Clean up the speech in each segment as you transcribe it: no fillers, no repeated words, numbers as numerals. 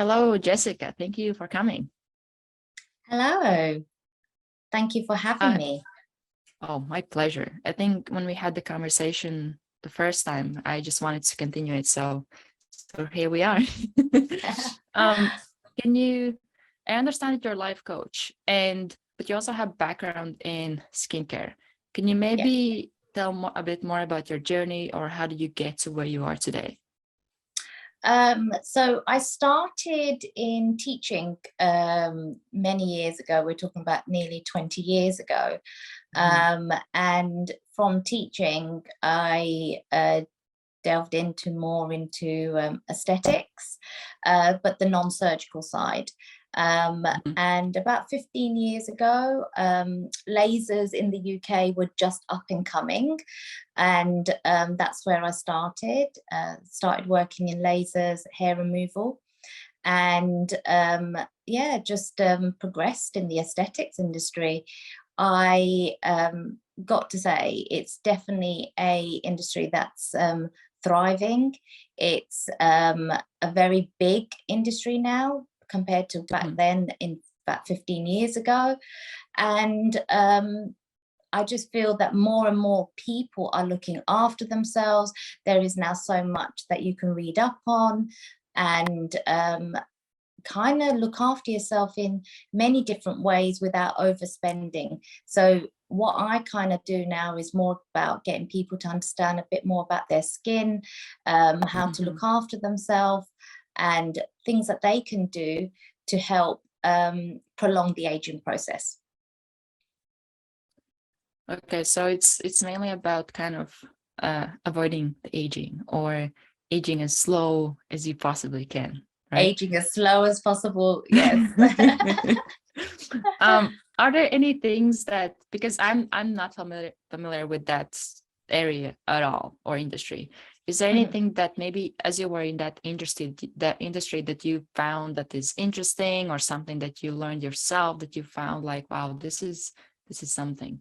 Hello, Jessica. Thank you for coming. Hello, thank you for having Uh, me. oh, my pleasure. I think when we had the conversation the first time, I just wanted to continue it. So here we are. um, can you, I understand that you're a life coach but you also have background in skincare. Can you Yeah. maybe tell a bit more about your journey, or how did you get to where you are today? So I started in teaching many years ago. We're talking about nearly 20 years ago. And from teaching, I delved more into aesthetics, but the non-surgical side. And about 15 years ago, lasers in the UK were just up and coming. And that's where I started working in lasers, hair removal. And yeah, just progressed in the aesthetics industry. I got to say it's definitely a industry that's thriving. It's a very big industry now compared to back then, in about 15 years ago. And I just feel that more and more people are looking after themselves. There is now so much that you can read up on and kind of look after yourself in many different ways without overspending. So what I kind of do now is more about getting people to understand a bit more about their skin, how to look after themselves, and things that they can do to help prolong the aging process. Okay, so it's mainly about kind of avoiding the aging, or aging as slow as you possibly can, right? Aging as slow as possible, yes. Are there any things that, because I'm not familiar with that area at all, or industry, is there anything that maybe as you were in that industry that you found that is interesting, or something that you learned yourself that you found like, wow, this is something?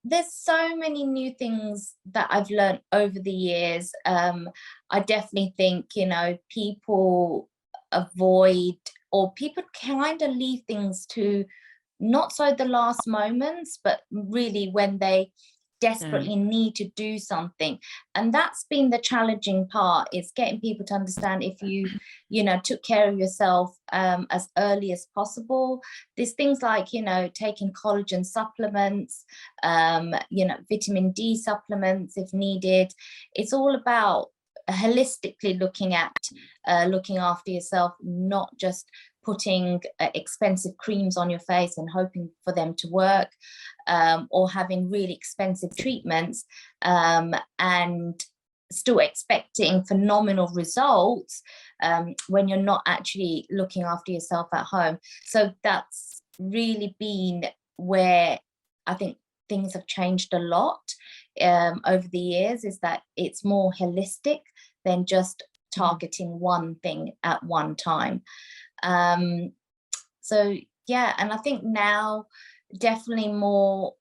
There's so many new things that I've learned over the years. I definitely think, people avoid, or people kind of leave things to not so the last moments, but really when they desperately need to do something. And that's been the challenging part, is getting people to understand, if you took care of yourself as early as possible. There's things like taking collagen supplements, vitamin D supplements if needed. It's all about holistically looking after yourself, not just putting expensive creams on your face and hoping for them to work, or having really expensive treatments and still expecting phenomenal results when you're not actually looking after yourself at home. So that's really been where I think things have changed a lot over the years, is that it's more holistic than just targeting one thing at one time. So yeah, and I think now definitely more,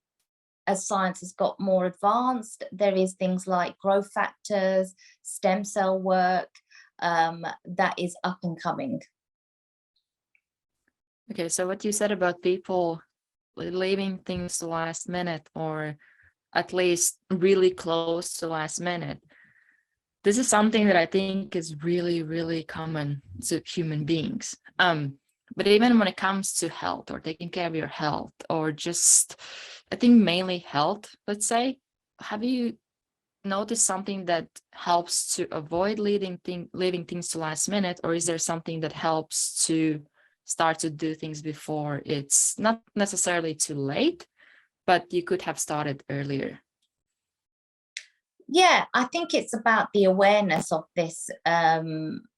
as science has got more advanced, there is things like growth factors, stem cell work that is up and coming. Okay, so what you said about people leaving things to last minute, or at least really close to last minute, this is something that I think is really, really common to human beings. But even when it comes to health, or taking care of your health, or just, I think mainly health, let's say, have you noticed something that helps to avoid leaving things to last minute, or is there something that helps to start to do things before it's not necessarily too late, but you could have started earlier? Yeah, I think it's about the awareness of this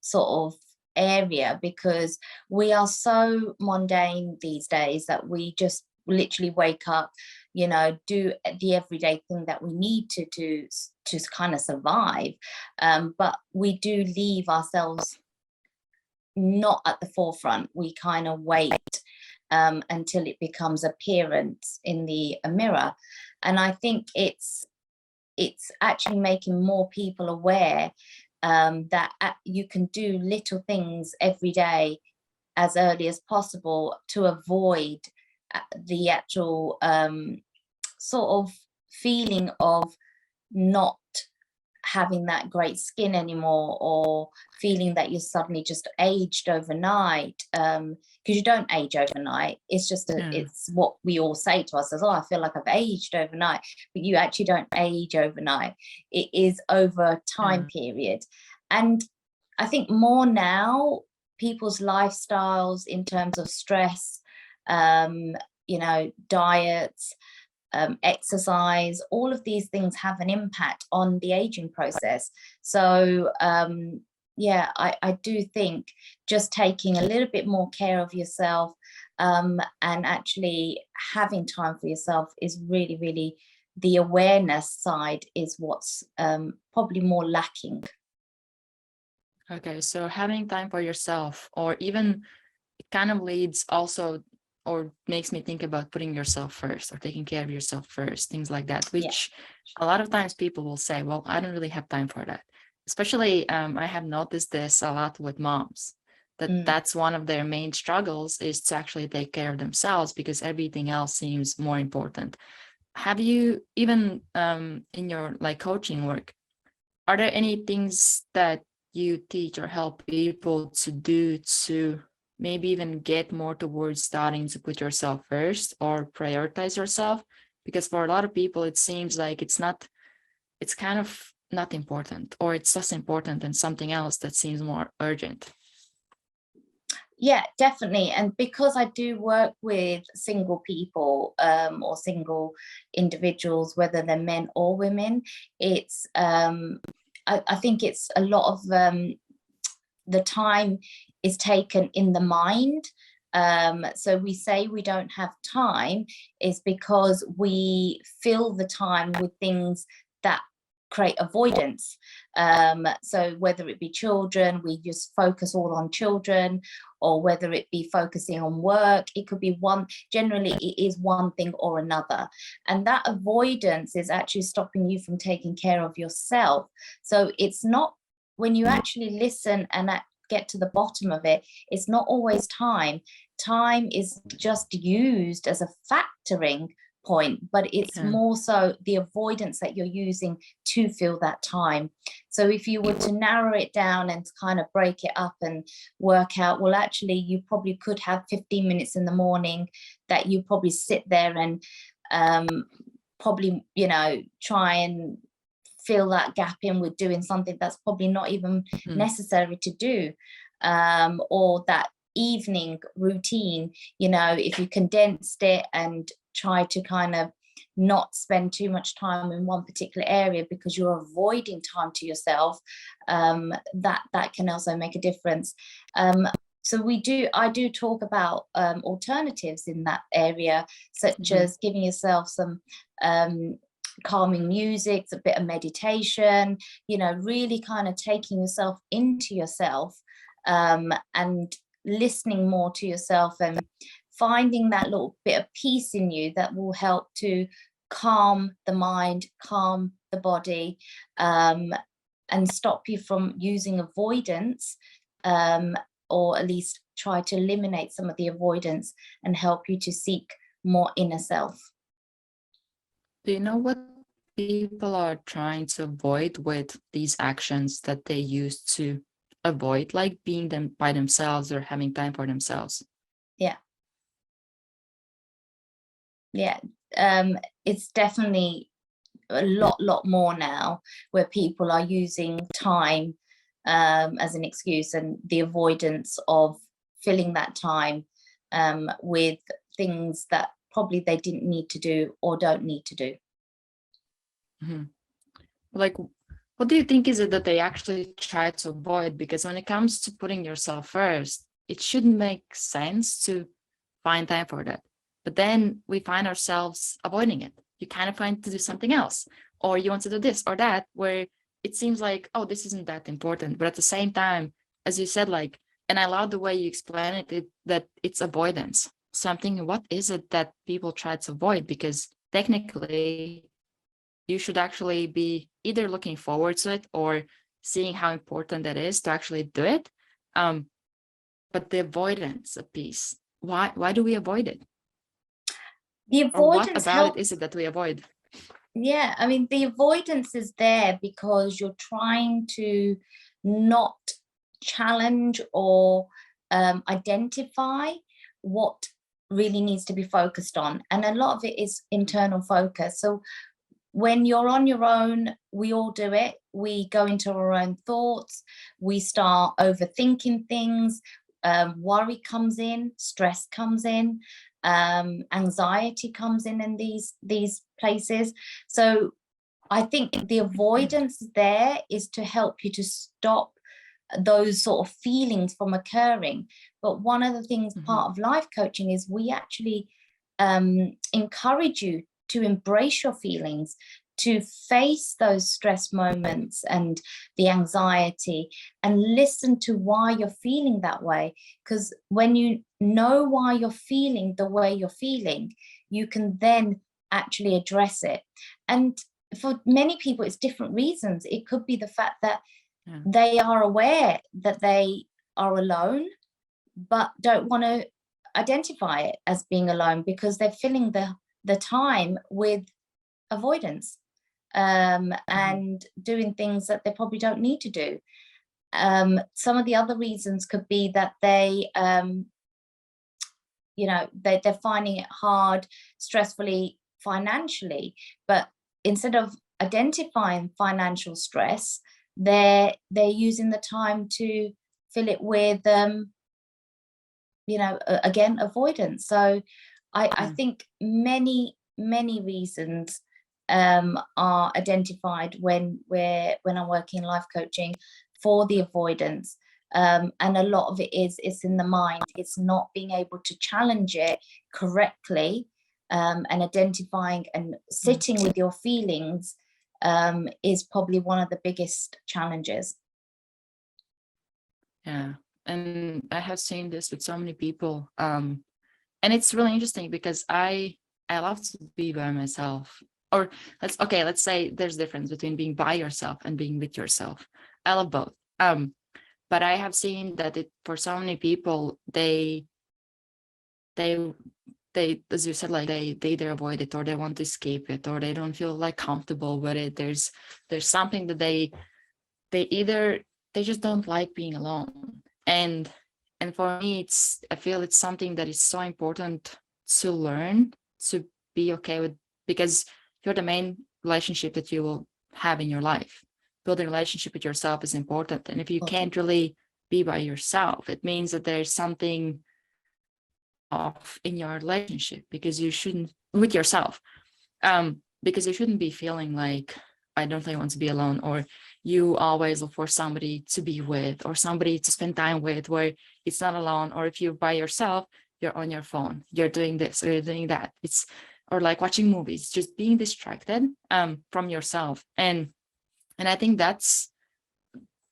sort of area, because we are so mundane these days that we just literally wake up, do the everyday thing that we need to do to kind of survive. But we do leave ourselves not at the forefront. We kind of wait until it becomes apparent in the mirror. And I think it's actually making more people aware you can do little things every day as early as possible to avoid the actual sort of feeling of not having that great skin anymore, or feeling that you're suddenly just aged overnight, because you don't age overnight. It's just it's what we all say to ourselves, oh, I feel like I've aged overnight, but you actually don't age overnight. It is over a time period. And I think more now, people's lifestyles in terms of stress, you know, diets, exercise, all of these things have an impact on the aging process. So yeah, I do think just taking a little bit more care of yourself, and actually having time for yourself is really, really, the awareness side is what's probably more lacking. Okay, so having time for yourself, or even it kind of leads also, or makes me think about putting yourself first or taking care of yourself first, things like that, which a lot of times people will say, well, I don't really have time for that. Especially, I have noticed this a lot with moms, that that's one of their main struggles, is to actually take care of themselves because everything else seems more important. Have you, even in your like coaching work, are there any things that you teach or help people to do to maybe even get more towards starting to put yourself first or prioritize yourself? Because for a lot of people, it seems like it's kind of not important, or it's less important than something else that seems more urgent. Yeah, definitely. And because I do work with single people, or single individuals, whether they're men or women, it's I think it's a lot of the time is taken in the mind. So we say we don't have time is because we fill the time with things that create avoidance. So whether it be children, we just focus all on children, or whether it be focusing on work, it could be one, generally it is one thing or another. And that avoidance is actually stopping you from taking care of yourself. So it's not, when you actually listen and get to the bottom of it, it's not always time. Time is just used as a factoring point, but it's more so the avoidance that you're using to fill that time. So if you were to narrow it down and kind of break it up and work out, well, actually, you probably could have 15 minutes in the morning that you probably sit there and probably, you know, try and fill that gap in with doing something that's probably not even necessary to do, or that evening routine, you know, if you condensed it and try to kind of not spend too much time in one particular area because you're avoiding time to yourself, that can also make a difference. So I do talk about alternatives in that area, such as giving yourself some calming music, a bit of meditation, you know, really kind of taking yourself into yourself, and listening more to yourself and finding that little bit of peace in you that will help to calm the mind, calm the body, and stop you from using avoidance, or at least try to eliminate some of the avoidance and help you to seek more inner self. Do you know what people are trying to avoid with these actions that they use to avoid, like being them by themselves or having time for themselves? Yeah. Yeah. It's definitely a lot more now where people are using time as an excuse, and the avoidance of filling that time with things that probably they didn't need to do or don't need to do. Like, what do you think is it that they actually try to avoid? Because when it comes to putting yourself first, it shouldn't make sense to find time for that. But then we find ourselves avoiding it. You kind of find to do something else, or you want to do this or that, where it seems like, oh, this isn't that important. But at the same time, as you said, like, and I love the way you explain it, that it's avoidance. So I'm thinking, what is it that people try to avoid? Because technically, you should actually be either looking forward to it or seeing how important that is to actually do it. But the avoidance piece, why do we avoid it? The Or what avoidance about help. it is it that we avoid? Yeah, I mean, the avoidance is there because you're trying to not challenge or identify what really needs to be focused on. And a lot of it is internal focus. So when you're on your own, we all do it. We go into our own thoughts. We start overthinking things. Worry comes in, stress comes in, anxiety comes in these places. So I think the avoidance there is to help you to stop those sort of feelings from occurring. But one of the things part of life coaching is we actually encourage you to embrace your feelings, to face those stress moments and the anxiety, and listen to why you're feeling that way. Because when you know why you're feeling the way you're feeling, you can then actually address it. And for many people, it's different reasons. It could be the fact that they are aware that they are alone, but don't want to identify it as being alone because they're filling the time with avoidance and doing things that they probably don't need to do. Some of the other reasons could be that they're finding it hard, stressfully, financially, but instead of identifying financial stress, they're using the time to fill it with again, avoidance. So I think many reasons are identified when I'm working in life coaching for the avoidance, and a lot of it is in the mind. It's not being able to challenge it correctly, and identifying and sitting with your feelings is probably one of the biggest challenges. Yeah, and I have seen this with so many people, and it's really interesting because I love to be by myself. Or let's say there's a difference between being by yourself and being with yourself. I love both. But I have seen that for so many people, they as you said, like they either avoid it or they want to escape it or they don't feel like comfortable with it. There's something that they just don't like being alone. And for me, I feel it's something that is so important to learn to be okay with, because you're the main relationship that you will have in your life. Building a relationship with yourself is important. And if you can't really be by yourself, it means that there's something off in your relationship, because you shouldn't, with yourself, because you shouldn't be feeling like, I don't really want to be alone, or you always look for somebody to be with or somebody to spend time with where it's not alone. Or if you're by yourself, you're on your phone, you're doing this or you're doing that. Or like watching movies, just being distracted from yourself. And I think that's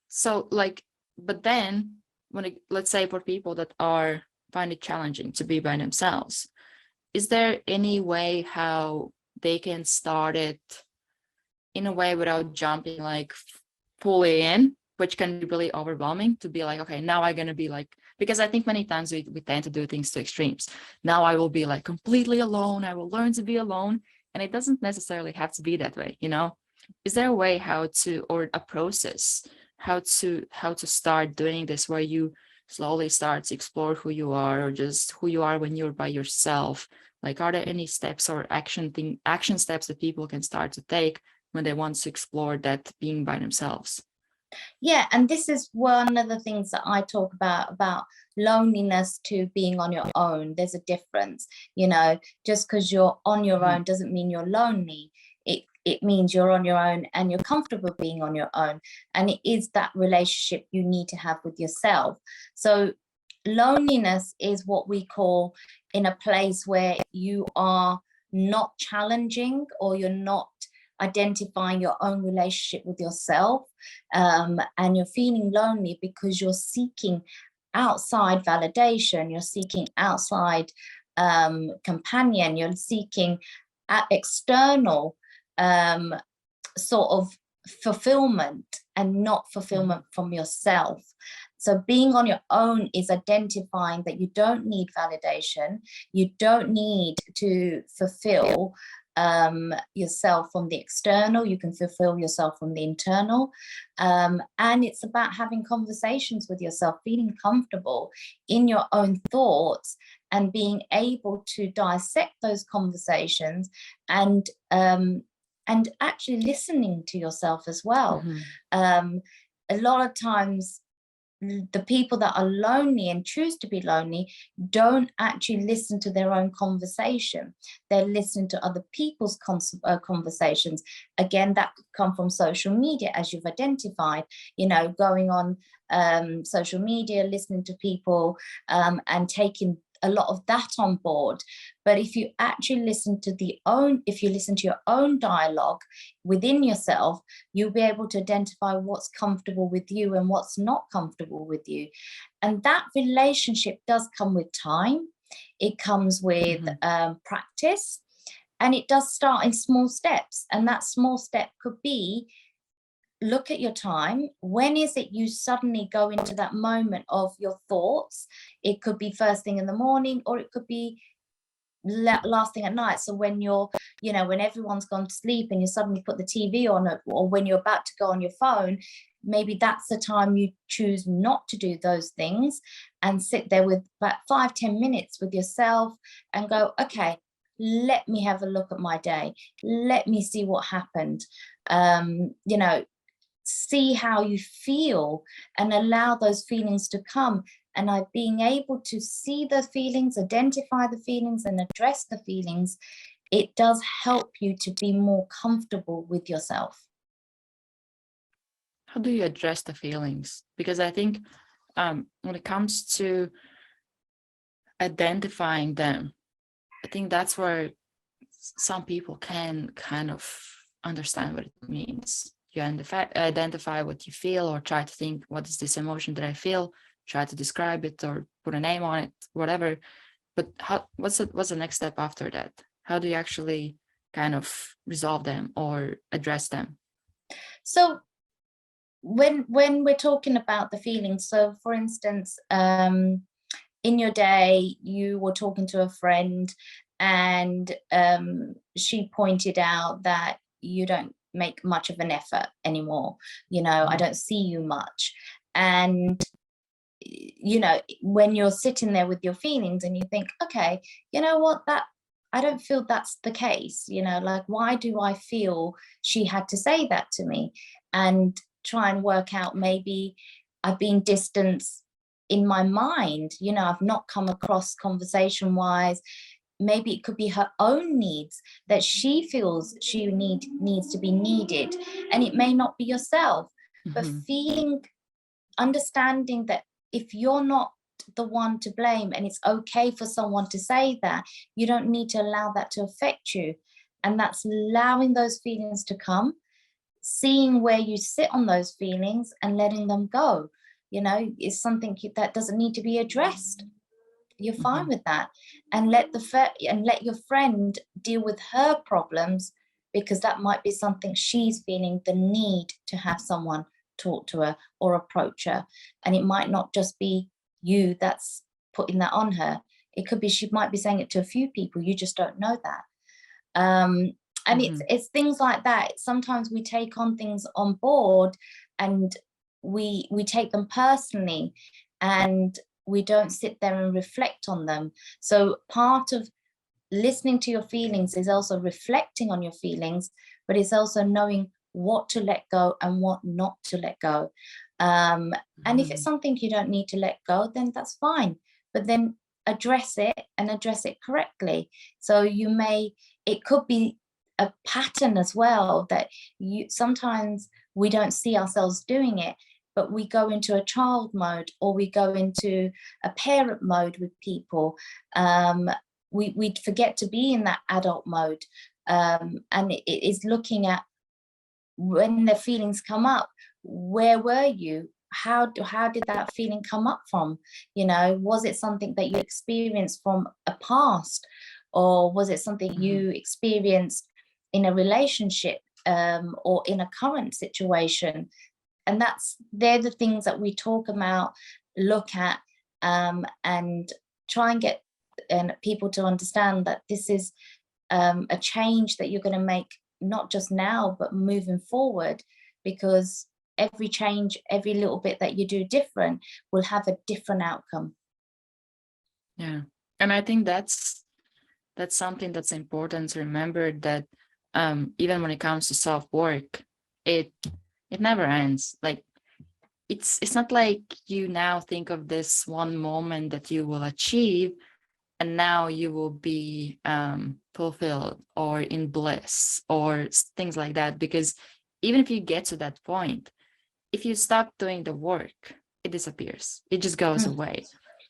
so, like, but then let's say for people that find it challenging to be by themselves, is there any way how they can start it in a way without jumping like fully in, which can be really overwhelming, to be like, okay, now I'm gonna be like, because I think many times we tend to do things to extremes. Now I will be like completely alone, I will learn to be alone, and it doesn't necessarily have to be that way, Is there a way or a process how to start doing this, where you slowly start to explore who you are, or just who you are when you're by yourself? Like, are there any steps or action steps that people can start to take when they want to explore that being by themselves? Yeah, and this is one of the things that I talk about loneliness to being on your own. There's a difference, just because you're on your own doesn't mean you're lonely. It means you're on your own and you're comfortable being on your own. And it is that relationship you need to have with yourself. So loneliness is what we call in a place where you are not challenging, or you're not identifying your own relationship with yourself, and you're feeling lonely because you're seeking outside validation, you're seeking outside companion, you're seeking external sort of fulfillment and not fulfillment from yourself. So being on your own is identifying that you don't need validation, you don't need to fulfill yourself from the external, you can fulfill yourself from the internal. And it's about having conversations with yourself, feeling comfortable in your own thoughts and being able to dissect those conversations and actually listening to yourself as well. A lot of times the people that are lonely and choose to be lonely don't actually listen to their own conversation. They're listening to other people's conversations. Again, that could come from social media, as you've identified, you know, going on social media, listening to people and taking a lot of that on board. But if you actually listen to your own dialogue within yourself, you'll be able to identify what's comfortable with you and what's not comfortable with you. And that relationship does come with time. It comes with practice, and it does start in small steps. And that small step could be, look at your time. When is it you suddenly go into that moment of your thoughts? It could be first thing in the morning, or it could be last thing at night. So when you're, you know, when everyone's gone to sleep and you suddenly put the TV on, or when you're about to go on your phone, maybe that's the time you choose not to do those things and sit there with about 5-10 minutes with yourself and go, okay, let me have a look at my day. Let me see what happened. You know, see how you feel and allow those feelings to come. And being able to see the feelings, identify the feelings and address the feelings, it does help you to be more comfortable with yourself. How do you address the feelings? Because I think when it comes to identifying them, I think that's where some people can kind of understand what it means. You identify what you feel, or try to think, what is this emotion that I feel? Try to describe it or put a name on it, whatever. But what's the next step after that? How do you actually kind of resolve them or address them? So when we're talking about the feelings, so for instance, in your day, you were talking to a friend and she pointed out that you don't make much of an effort anymore. You know, I don't see you much. And, you know, when you're sitting there with your feelings and you think, okay, you know what, that I don't feel that's the case. You know, like, why do I feel she had to say that to me? And try and work out, maybe I've been distanced in my mind, you know, I've not come across conversation wise. Maybe it could be her own needs that she feels she needs to be needed, and it may not be yourself. But understanding that if you're not the one to blame, and it's okay for someone to say that, you don't need to allow that to affect you. And that's allowing those feelings to come, seeing where you sit on those feelings and letting them go. You know, is something that doesn't need to be addressed. You're fine with that, and let your friend deal with her problems, because that might be something she's feeling the need to have someone talk to her or approach her. And it might not just be you that's putting that on her. It could be she might be saying it to a few people, you just don't know that. And it's things like that. Sometimes we take on things on board and we take them personally, and we don't sit there and reflect on them. So part of listening to your feelings is also reflecting on your feelings, but it's also knowing what to let go and what not to let go. And if it's something you don't need to let go, then that's fine. But then address it, and address it correctly. So it could be a pattern as well, that sometimes we don't see ourselves doing it, but we go into a child mode, or we go into a parent mode with people. We forget to be in that adult mode. And it is looking at, when the feelings come up, where were you? How did that feeling come up from? You know, was it something that you experienced from a past, or was it something you experienced in a relationship? or in a current situation. And they're the things that we talk about, look at, and try and get people to understand that this is a change that you're going to make, not just now, but moving forward, because every change, every little bit that you do different will have a different outcome. Yeah. And I think that's something that's important to remember, that even when it comes to self-work, it never ends. Like it's not like you now think of this one moment that you will achieve and now you will be fulfilled or in bliss or things like that. Because even if you get to that point, if you stop doing the work, it disappears. It just goes away.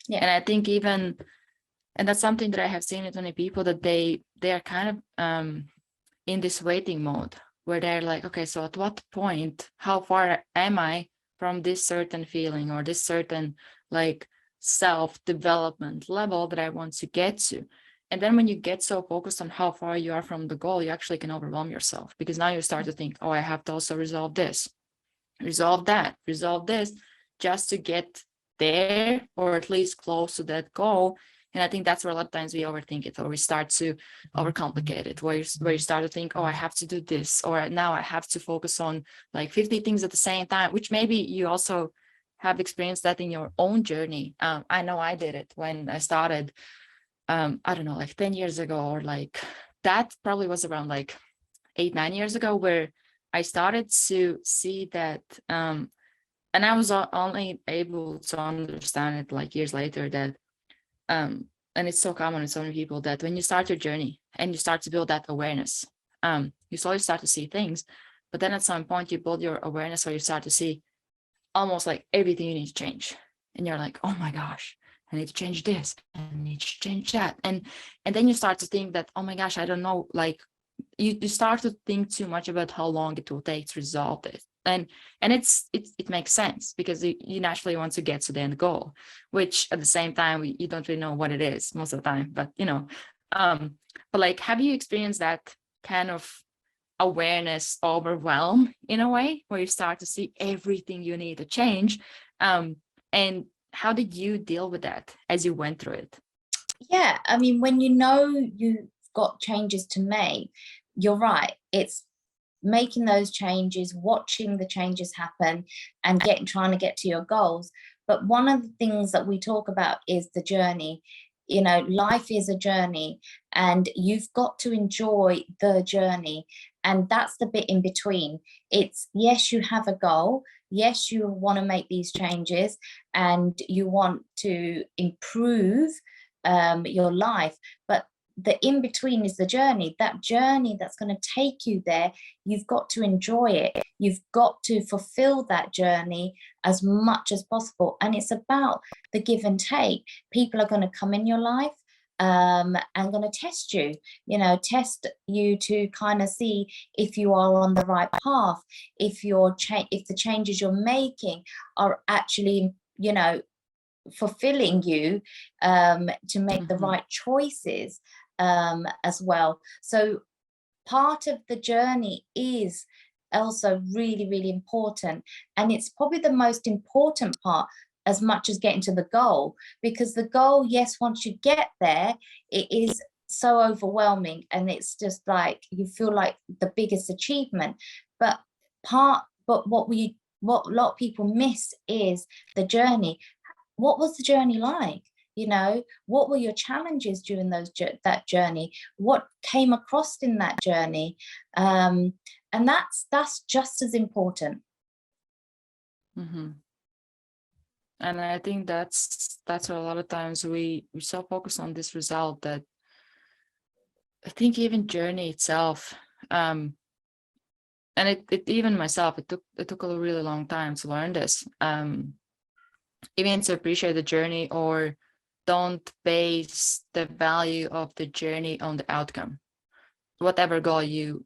Yeah. And I think and that's something that I have seen with many people, that they are kind of in this waiting mode, where they're like, okay, so at what point, how far am I from this certain feeling or this certain like self-development level that I want to get to? And then when you get so focused on how far you are from the goal, you actually can overwhelm yourself, because now you start to think, oh, I have to also resolve this, resolve that, resolve this, just to get there, or at least close to that goal. And I think that's where a lot of times we overthink it, or we start to overcomplicate it, where you start to think, oh, I have to do this, or now I have to focus on like 50 things at the same time, which maybe you also have experienced that in your own journey. I know I did it when I started, I don't know, like 10 years ago, or like that probably was around like 8-9 years ago, where I started to see that, and I was only able to understand it like years later, that and it's so common with so many people, that when you start your journey and you start to build that awareness, you slowly start to see things, but then at some point you build your awareness where you start to see almost like everything you need to change, and you're like, oh my gosh, I need to change this, I need to change that, and then you start to think that, oh my gosh, I don't know, like you start to think too much about how long it will take to resolve it. And it makes sense, because you naturally want to get to the end goal, which at the same time you don't really know what it is most of the time, but but like, have you experienced that kind of awareness overwhelm in a way, where you start to see everything you need to change? And how did you deal with that as you went through it? Yeah, I mean, when you know you've got changes to make, you're right, it's making those changes, watching the changes happen, and trying to get to your goals. But one of the things that we talk about is the journey. You know, life is a journey, and you've got to enjoy the journey. And that's the bit in between. It's, yes, you have a goal. Yes, you want to make these changes and you want to improve your life. But the in between is the journey. That journey that's going to take you there, you've got to enjoy it. You've got to fulfill that journey as much as possible. And it's about the give and take. People are going to come in your life and going to test you, test you to kind of see if you are on the right path, if if the changes you're making are actually, fulfilling you, to make the right choices as well. So part of the journey is also really, really important. And it's probably the most important part, as much as getting to the goal, because the goal, yes, once you get there, it is so overwhelming and it's just like you feel like the biggest achievement. But what a lot of people miss is the journey. What was the journey like? What were your challenges during that journey? What came across in that journey? And that's just as important. And I think that's where a lot of times we so focus on this result, that I think even journey itself, and it even myself, it took a really long time to learn this, even to appreciate the journey, or don't base the value of the journey on the outcome, whatever goal you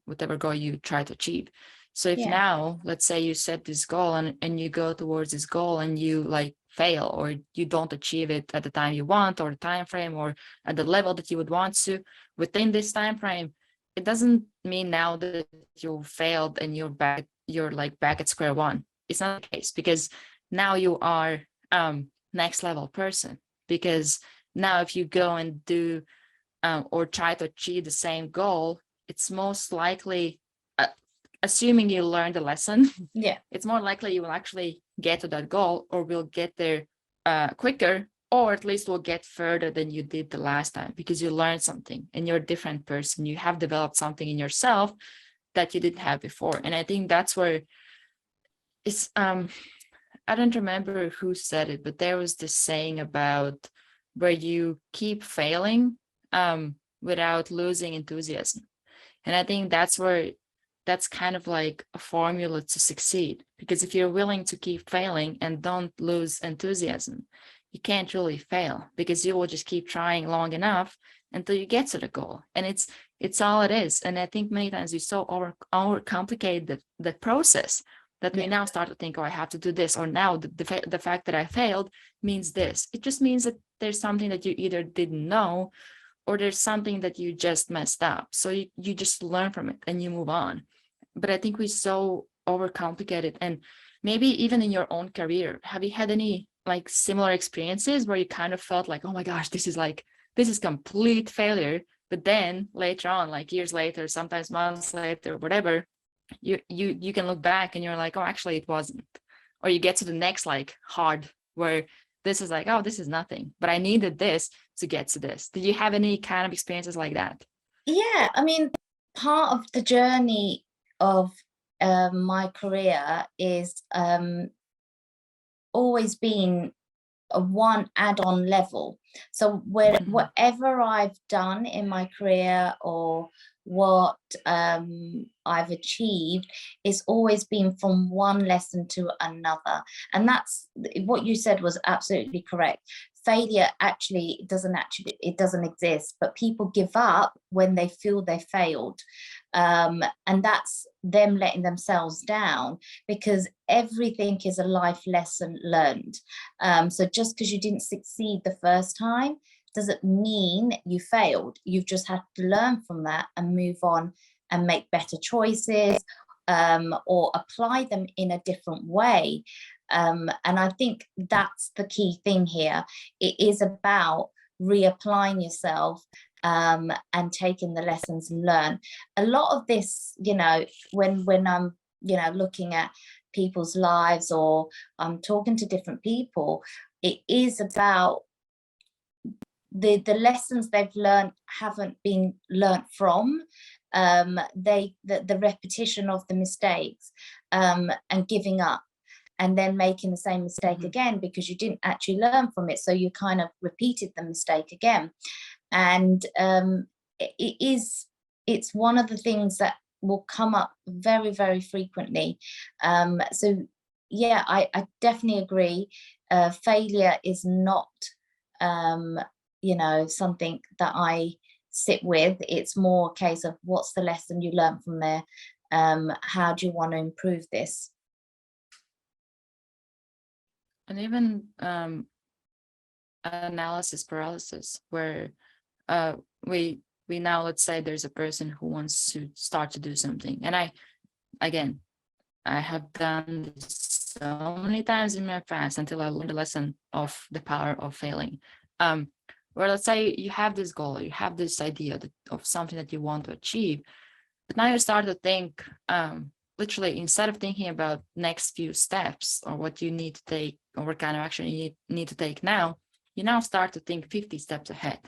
try to achieve. So if now, let's say you set this goal and you go towards this goal and you like fail, or you don't achieve it at the time you want, or the time frame, or at the level that you would want to within this time frame, it doesn't mean now that you failed and you're like back at square one. It's not the case, because now you are next level person. Because now if you go and do or try to achieve the same goal, it's most likely, assuming you learned the lesson, Yeah. it's more likely you will actually get to that goal, or will get there quicker, or at least will get further than you did the last time, because you learned something and you're a different person. You have developed something in yourself that you didn't have before. And I think that's where it's, I don't remember who said it, but there was this saying about where you keep failing without losing enthusiasm. And I think that's where, that's kind of like a formula to succeed. Because if you're willing to keep failing and don't lose enthusiasm, you can't really fail, because you will just keep trying long enough until you get to the goal. And it's all it is. And I think many times we so overcomplicate the process that we now start to think, oh, I have to do this, or now the fact that I failed means this. It just means that there's something that you either didn't know, or there's something that you just messed up. So you just learn from it and you move on. But I think we so overcomplicate it. And maybe even in your own career, have you had any like similar experiences where you kind of felt like, oh my gosh, this is complete failure. But then later on, like years later, sometimes months later, whatever, you can look back and you're like, oh, actually it wasn't. Or you get to the next like hard, where this is like, oh, this is nothing, but I needed this to get to this. Did you have any kind of experiences like that? Yeah, I mean, part of the journey of my career is always been a one add-on level. So whatever I've done in my career, or what I've achieved, is always been from one lesson to another. And that's what you said was absolutely correct. Failure actually it doesn't exist, but people give up when they feel they failed. And that's them letting themselves down, because everything is a life lesson learned. So just because you didn't succeed the first time doesn't mean you failed. You've just had to learn from that and move on and make better choices, or apply them in a different way. And I think that's the key thing here. It is about reapplying yourself, and taking the lessons learned. A lot of this, when I'm, looking at people's lives, or I'm talking to different people, it is about the lessons they've learned haven't been learnt from, the repetition of the mistakes, and giving up, and then making the same mistake again, because you didn't actually learn from it, so you kind of repeated the mistake again. And it's one of the things that will come up very, very frequently. So yeah, I definitely agree. Failure is not something that I sit with. It's more a case of, what's the lesson you learn from there? How do you want to improve this? And even analysis paralysis, where we now, let's say there's a person who wants to start to do something, and I have done this so many times in my past until I learned the lesson of the power of failing. Where let's say you have this goal, you have this idea of something that you want to achieve, but now you start to think, literally, instead of thinking about next few steps, or what you need to take, or what kind of action you need to take now, you now start to think 50 steps ahead.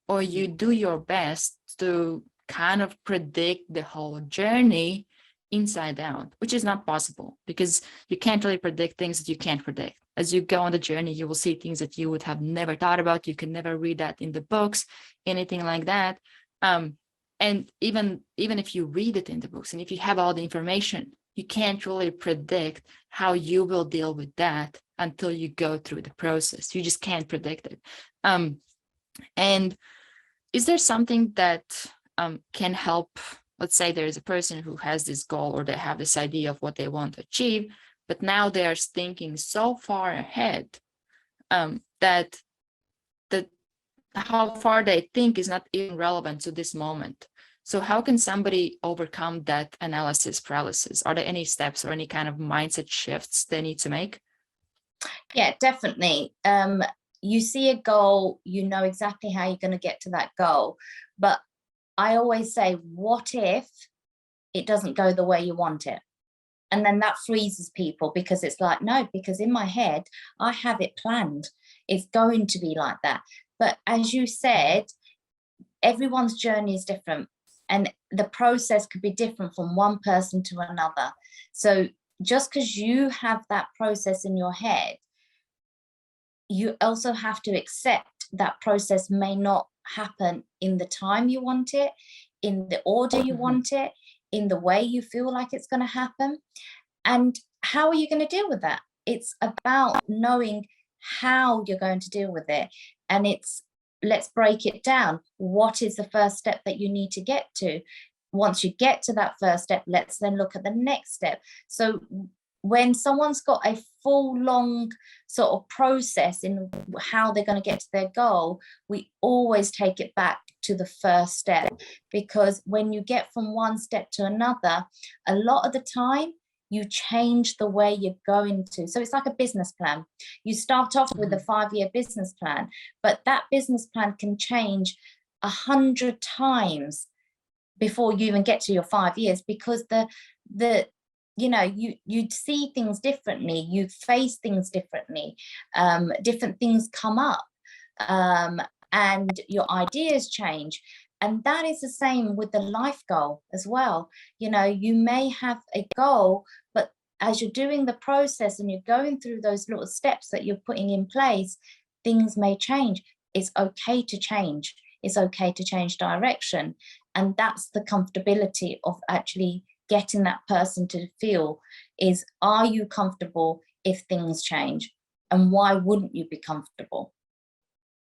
Or you do your best to kind of predict the whole journey inside out, which is not possible, because you can't really predict things that you can't predict. As you go on the journey, you will see things that you would have never thought about. You can never read that in the books, anything like that. And even if you read it in the books, and if you have all the information, you can't really predict how you will deal with that until you go through the process. You just can't predict it. And is there something that can help? Let's say there's a person who has this goal, or they have this idea of what they want to achieve, but now they are thinking so far ahead that how far they think is not even relevant to this moment. So how can somebody overcome that analysis paralysis? Are there any steps or any kind of mindset shifts they need to make? Yeah, definitely. You see a goal, you know exactly how you're going to get to that goal. But I always say, what if it doesn't go the way you want it? And then that freezes people, because it's like, no, because in my head, I have it planned. It's going to be like that. But as you said, everyone's journey is different, and the process could be different from one person to another. So just because you have that process in your head, you also have to accept that process may not happen in the time you want it, in the order you want it, in the way you feel like it's going to happen. And how are you going to deal with that? It's about knowing how you're going to deal with it. And let's break it down. What is the first step that you need to get to? Once you get to that first step, let's then look at the next step. So when someone's got a full long sort of process in how they're going to get to their goal, we always take it back to the first step, because when you get from one step to another, a lot of the time you change the way you're going to. So it's like a business plan. You start off with a 5-year business plan, but that business plan can change 100 times before you even get to your 5 years, because you see things differently, you face things differently, different things come up, and your ideas change. And that is the same with the life goal as well. You may have a goal, but as you're doing the process and you're going through those little steps that you're putting in place, things may change. It's okay to change. It's okay to change direction. And that's the comfortability of actually getting that person to feel is, are you comfortable if things change? And why wouldn't you be comfortable?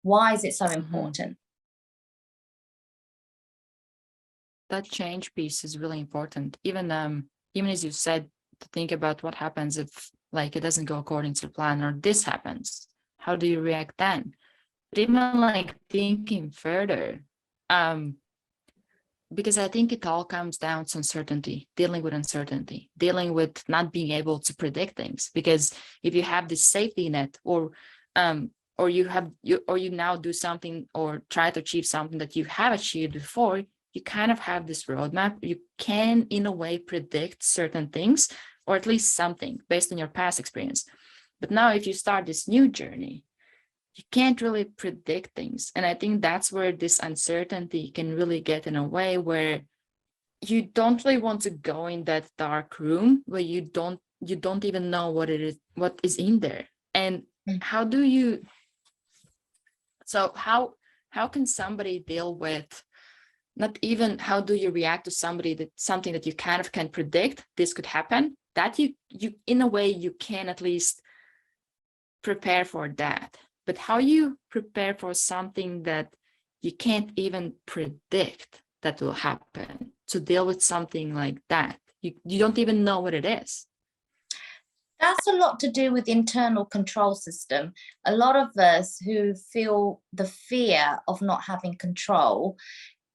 Why is it so important? That change piece is really important. Even as you said, to think about what happens if like it doesn't go according to plan, or this happens. How do you react then? But even like thinking further, because I think it all comes down to uncertainty, dealing with not being able to predict things. Because if you have this safety net, or you now do something or try to achieve something that you have achieved before, you kind of have this roadmap. You can, in a way, predict certain things, or at least something based on your past experience. But now if you start this new journey, you can't really predict things. And I think that's where this uncertainty can really get in a way where you don't really want to go in that dark room where you don't even know what is in there. And how can somebody deal with, not even how do you react to something that you kind of can predict this could happen, that you in a way you can at least prepare for that. But how you prepare for something that you can't even predict that will happen, to deal with something like that? You don't even know what it is. That's a lot to do with internal control system. A lot of us who feel the fear of not having control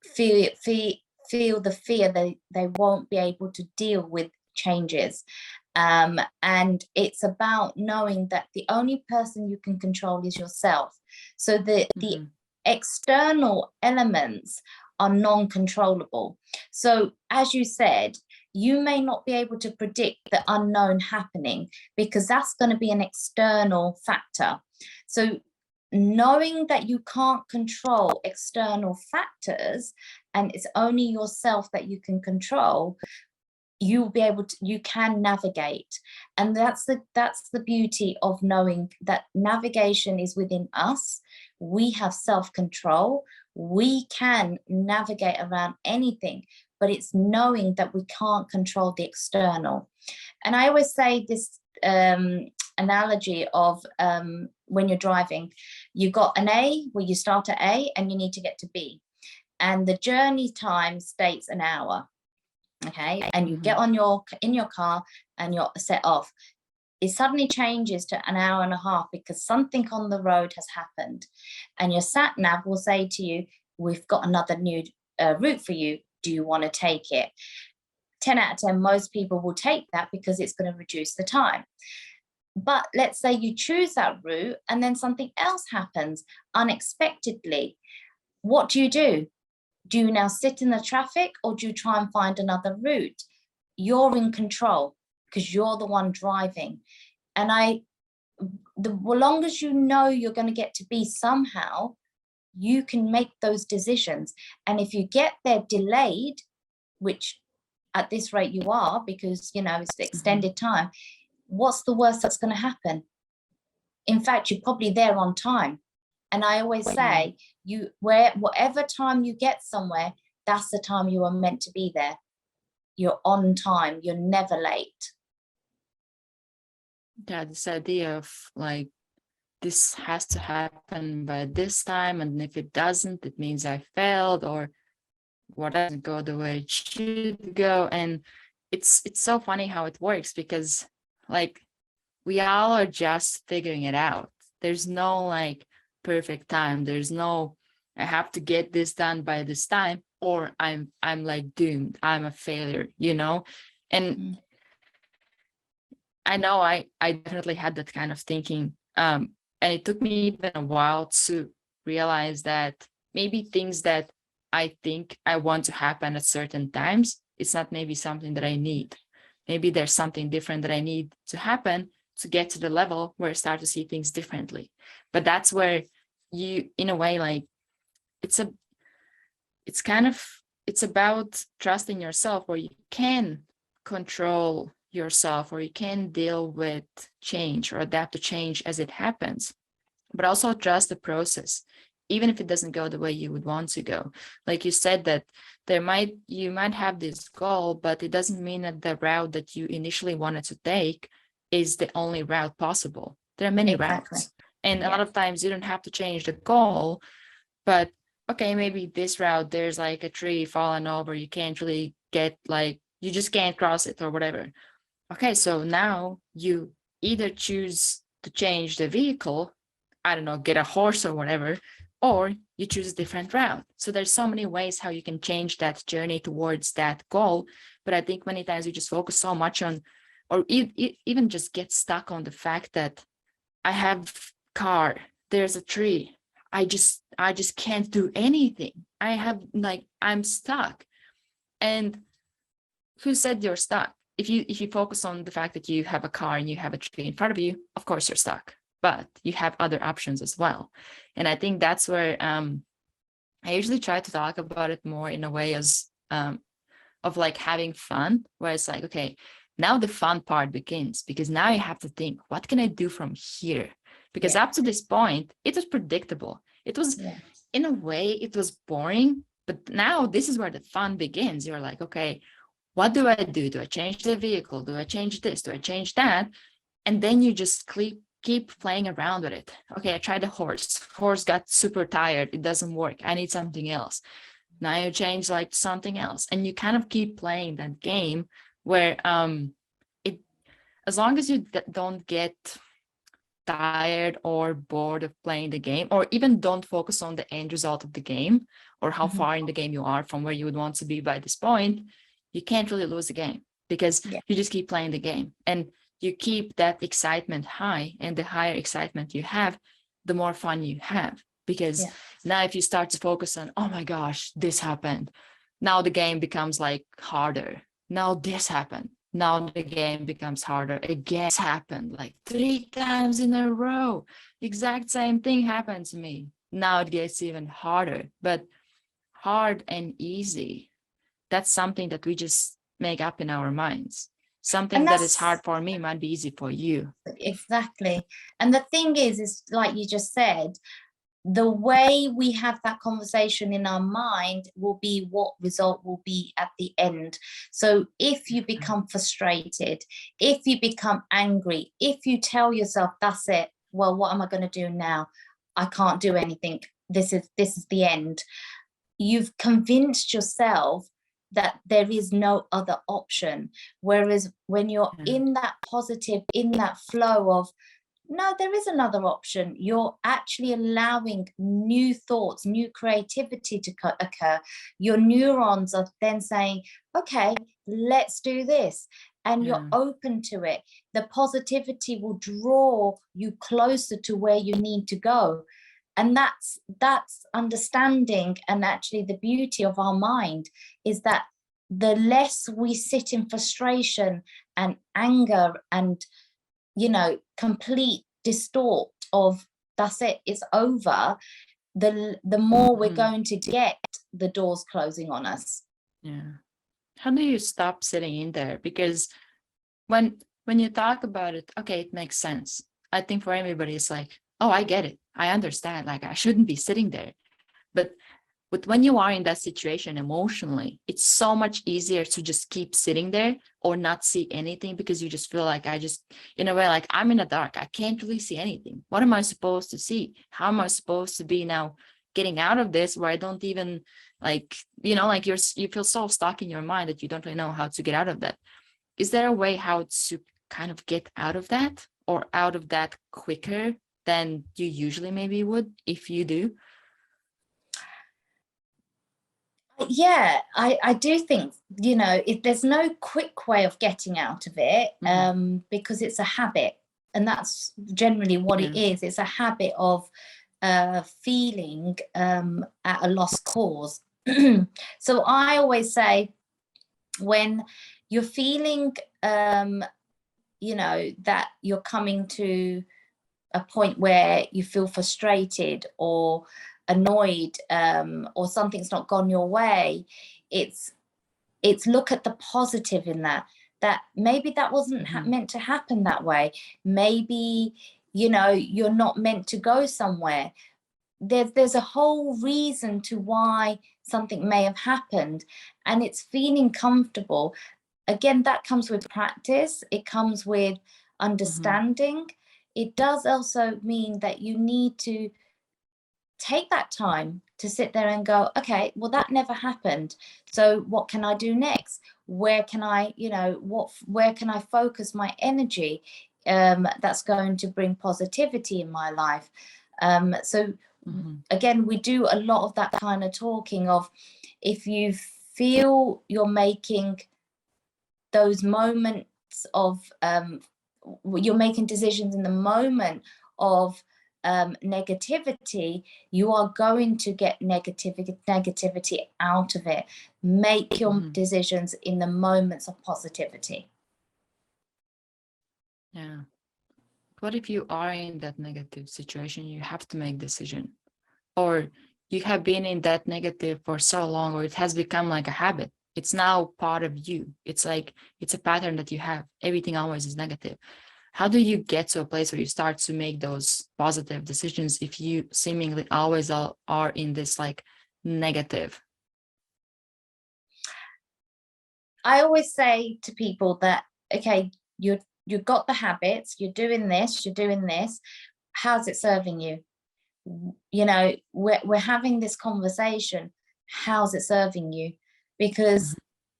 feel the fear that they won't be able to deal with changes. And it's about knowing that the only person you can control is yourself. So the external elements are non-controllable. So as you said, you may not be able to predict the unknown happening, because that's going to be an external factor. So knowing that you can't control external factors and it's only yourself that you can control, you can navigate. And that's the beauty of knowing that navigation is within us. We have self-control. We can navigate around anything, but it's knowing that we can't control the external. And I always say this analogy of when you're driving, you got an A where you start at A and you need to get to B, and the journey time states an hour. Okay, and you get in your car and you're set off. It suddenly changes to an hour and a half because something on the road has happened, and your sat nav will say to you, we've got another new route for you, Do you want to take it? 10 out of 10, most people will take that because it's going to reduce the time. But let's say you choose that route and then something else happens unexpectedly. What do? Do you now sit in the traffic, or do you try and find another route? You're in control because you're the one driving. And the long as you know you're going to get to B somehow, you can make those decisions. And if you get there delayed, which at this rate you are, because, you know, it's the extended time, what's the worst that's going to happen? In fact, you're probably there on time. And I always say, whatever time you get somewhere, that's the time you are meant to be there. You're on time. You're never late. Yeah, this idea of like, this has to happen by this time, and if it doesn't, it means I failed, or what doesn't go the way it should go. And it's so funny how it works, because like, we all are just figuring it out. There's no like perfect time. There's no, I have to get this done by this time, or I'm like doomed. I'm a failure, you know? And I know I definitely had that kind of thinking. And it took me even a while to realize that maybe things that I think I want to happen at certain times, it's not maybe something that I need. Maybe there's something different that I need to happen to get to the level where I start to see things differently. But that's where you, in a way, like, it's about trusting yourself, where you can control yourself, or you can deal with change or adapt to change as it happens, but also trust the process, even if it doesn't go the way you would want to go. Like you said, that you might have this goal, but it doesn't mean that the route that you initially wanted to take is the only route possible. There are many routes, and a lot of times you don't have to change the goal, but okay, maybe this route, there's like a tree falling over, you can't really get, like, you just can't cross it or whatever. Okay, so now you either choose to change the vehicle, I don't know, get a horse or whatever, or you choose a different route. So there's so many ways how you can change that journey towards that goal. But I think many times we just focus so much on, or even just get stuck on the fact that I have car, there's a tree, I just can't do anything. I'm stuck. And who said you're stuck? If you focus on the fact that you have a car and you have a tree in front of you, of course you're stuck, but you have other options as well. And I think that's where I usually try to talk about it more in a way as of like having fun, where it's like, okay, now the fun part begins, because now you have to think, what can I do from here? Because up to this point, it was predictable. It was, in a way, it was boring, but now this is where the fun begins. You're like, okay, what do I do? Do I change the vehicle? Do I change this? Do I change that? And then you just keep playing around with it. Okay, I tried the horse. Horse got super tired. It doesn't work. I need something else. Now you change like something else. And you kind of keep playing that game where as long as you don't get tired or bored of playing the game, or even don't focus on the end result of the game, or how far in the game you are from where you would want to be by this point, you can't really lose the game, because you just keep playing the game, and you keep that excitement high. And the higher excitement you have, the more fun you have, because now if you start to focus on, oh my gosh, this happened, now the game becomes like harder. Now this happened, now the game becomes harder again. This happened like 3 times in a row, exact same thing happened to me. Now it gets even harder. But hard and easy, that's something that we just make up in our minds. Something that is hard for me might be easy for you. Exactly. And the thing is like you just said, the way we have that conversation in our mind will be what result will be at the end. So if you become frustrated, if you become angry, if you tell yourself, that's it, well, what am I going to do now? I can't do anything. This is the end. You've convinced yourself that there is no other option. Whereas when you're in that positive, in that flow of, no, there is another option. You're actually allowing new thoughts, new creativity to occur. Your neurons are then saying, okay, let's do this. And you're Yeah. open to it. The positivity will draw you closer to where you need to go. And that's understanding. And actually the beauty of our mind is that the less we sit in frustration and anger and, you know, complete distort of that's it, it's over, the more we're going to get the doors closing on us. Yeah. How do you stop sitting in there? Because when you talk about it, okay, it makes sense. I think for everybody, it's like, oh, I get it. I understand. Like, I shouldn't be sitting there. But when you are in that situation emotionally, it's so much easier to just keep sitting there or not see anything, because you just feel like in a way, like I'm in the dark. I can't really see anything. What am I supposed to see? How am I supposed to be now getting out of this where I don't even like, you know, like you feel so stuck in your mind that you don't really know how to get out of that. Is there a way how to kind of get out of that, or out of that quicker than you usually maybe would if you do? Yeah, I do think, you know, there's no quick way of getting out of it, because it's a habit, and that's generally what it is. It's a habit of feeling at a lost cause. So I always say, when you're feeling, you know, that you're coming to a point where you feel frustrated or annoyed, or something's not gone your way, it's look at the positive in that maybe that wasn't meant to happen that way. Maybe, you know, you're not meant to go somewhere. There's a whole reason to why something may have happened, and it's feeling comfortable. Again, that comes with practice. It comes with understanding. It does also mean that you need to take that time to sit there and go, okay, well, that never happened. So what can I do next? Where can I, you know, where can I focus my energy that's going to bring positivity in my life? So again, we do a lot of that kind of talking of, if you feel you're making those moments of, you're making decisions in the moment of negativity, you are going to get negativity out of it. Make your decisions in the moments of positivity. Yeah. What if you are in that negative situation? You have to make decision, or you have been in that negative for so long, or it has become like a habit. It's now part of you. It's like, it's a pattern that you have. Everything always is negative. How do you get to a place where you start to make those positive decisions if you seemingly always are in this like negative? I always say to people that, okay, you've got the habits, you're doing this, how's it serving you? You know, we're having this conversation, how's it serving you? Because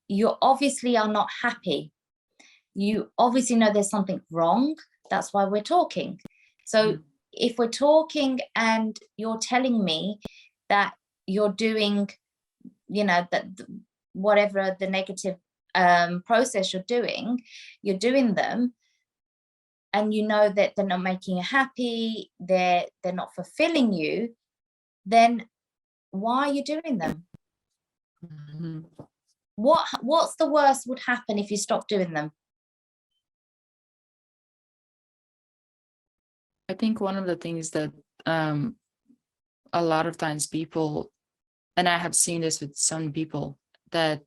you obviously are not happy. You obviously know there's something wrong. That's why we're talking. So if we're talking and you're telling me that you're doing, you know, that whatever the negative process you're doing them, and you know that they're not making you happy, they're not fulfilling you, then why are you doing them? What's the worst would happen if you stop doing them? I think one of the things that a lot of times people, and I have seen this with some people, that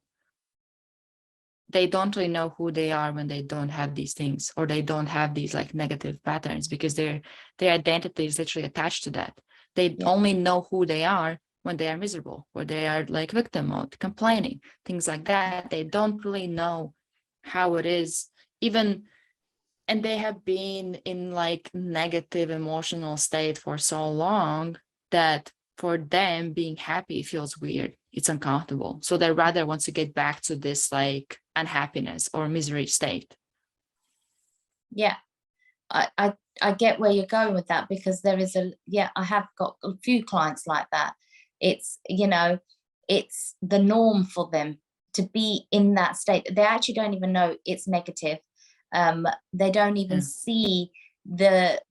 they don't really know who they are when they don't have these things, or they don't have these like negative patterns, because their identity is literally attached to that. They only know who they are when they are miserable, or they are like victim mode, complaining, things like that. They don't really know how it is, even, and they have been in like negative emotional state for so long that for them being happy feels weird. It's uncomfortable. So they rather want to get back to this like unhappiness or misery state. Yeah, I I get where you're going with that, because there is I have got a few clients like that. It's, it's the norm for them to be in that state. They actually don't even know it's negative. They don't even Yeah. see the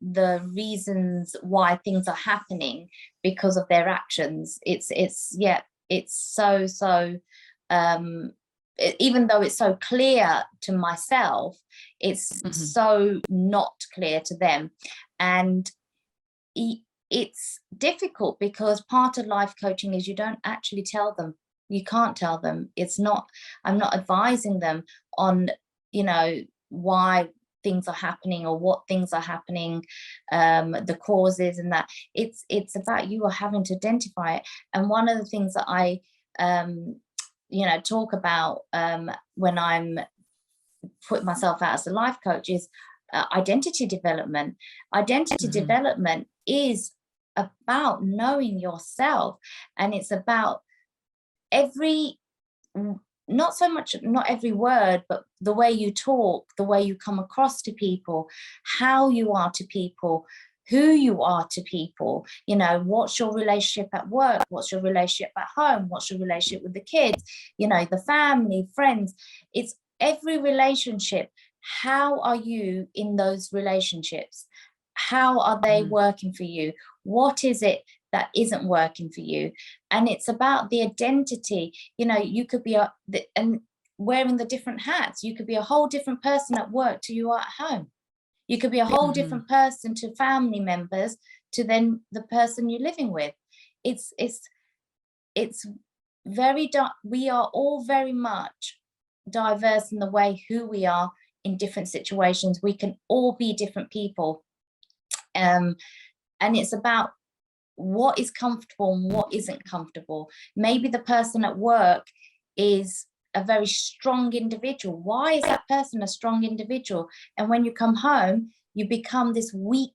reasons why things are happening because of their actions. It's so even though it's so clear to myself, it's so not clear to them. And it's difficult, because part of life coaching is you don't actually tell them. You can't tell them. I'm not advising them on, why things are happening or what things are happening, the causes and that. It's about you are having to identify it. And one of the things that I talk about when I'm put myself out as a life coach is identity development. Identity development is about knowing yourself, and it's about not every word, but the way you talk, the way you come across to people, how you are to people, who you are to people. What's your relationship at work, what's your relationship at home, what's your relationship with the kids, the family, friends. It's every relationship. How are you in those relationships? How are they working for you? What is it that isn't working for you? And it's about the identity. You could be and wearing the different hats. You could be a whole different person at work to you at home. You could be a whole different person to family members to then the person you're living with. It's very we are all very much diverse in the way who we are in different situations. We can all be different people. And it's about what is comfortable and what isn't comfortable. Maybe the person at work is a very strong individual. Why is that person a strong individual? And when you come home, you become this weak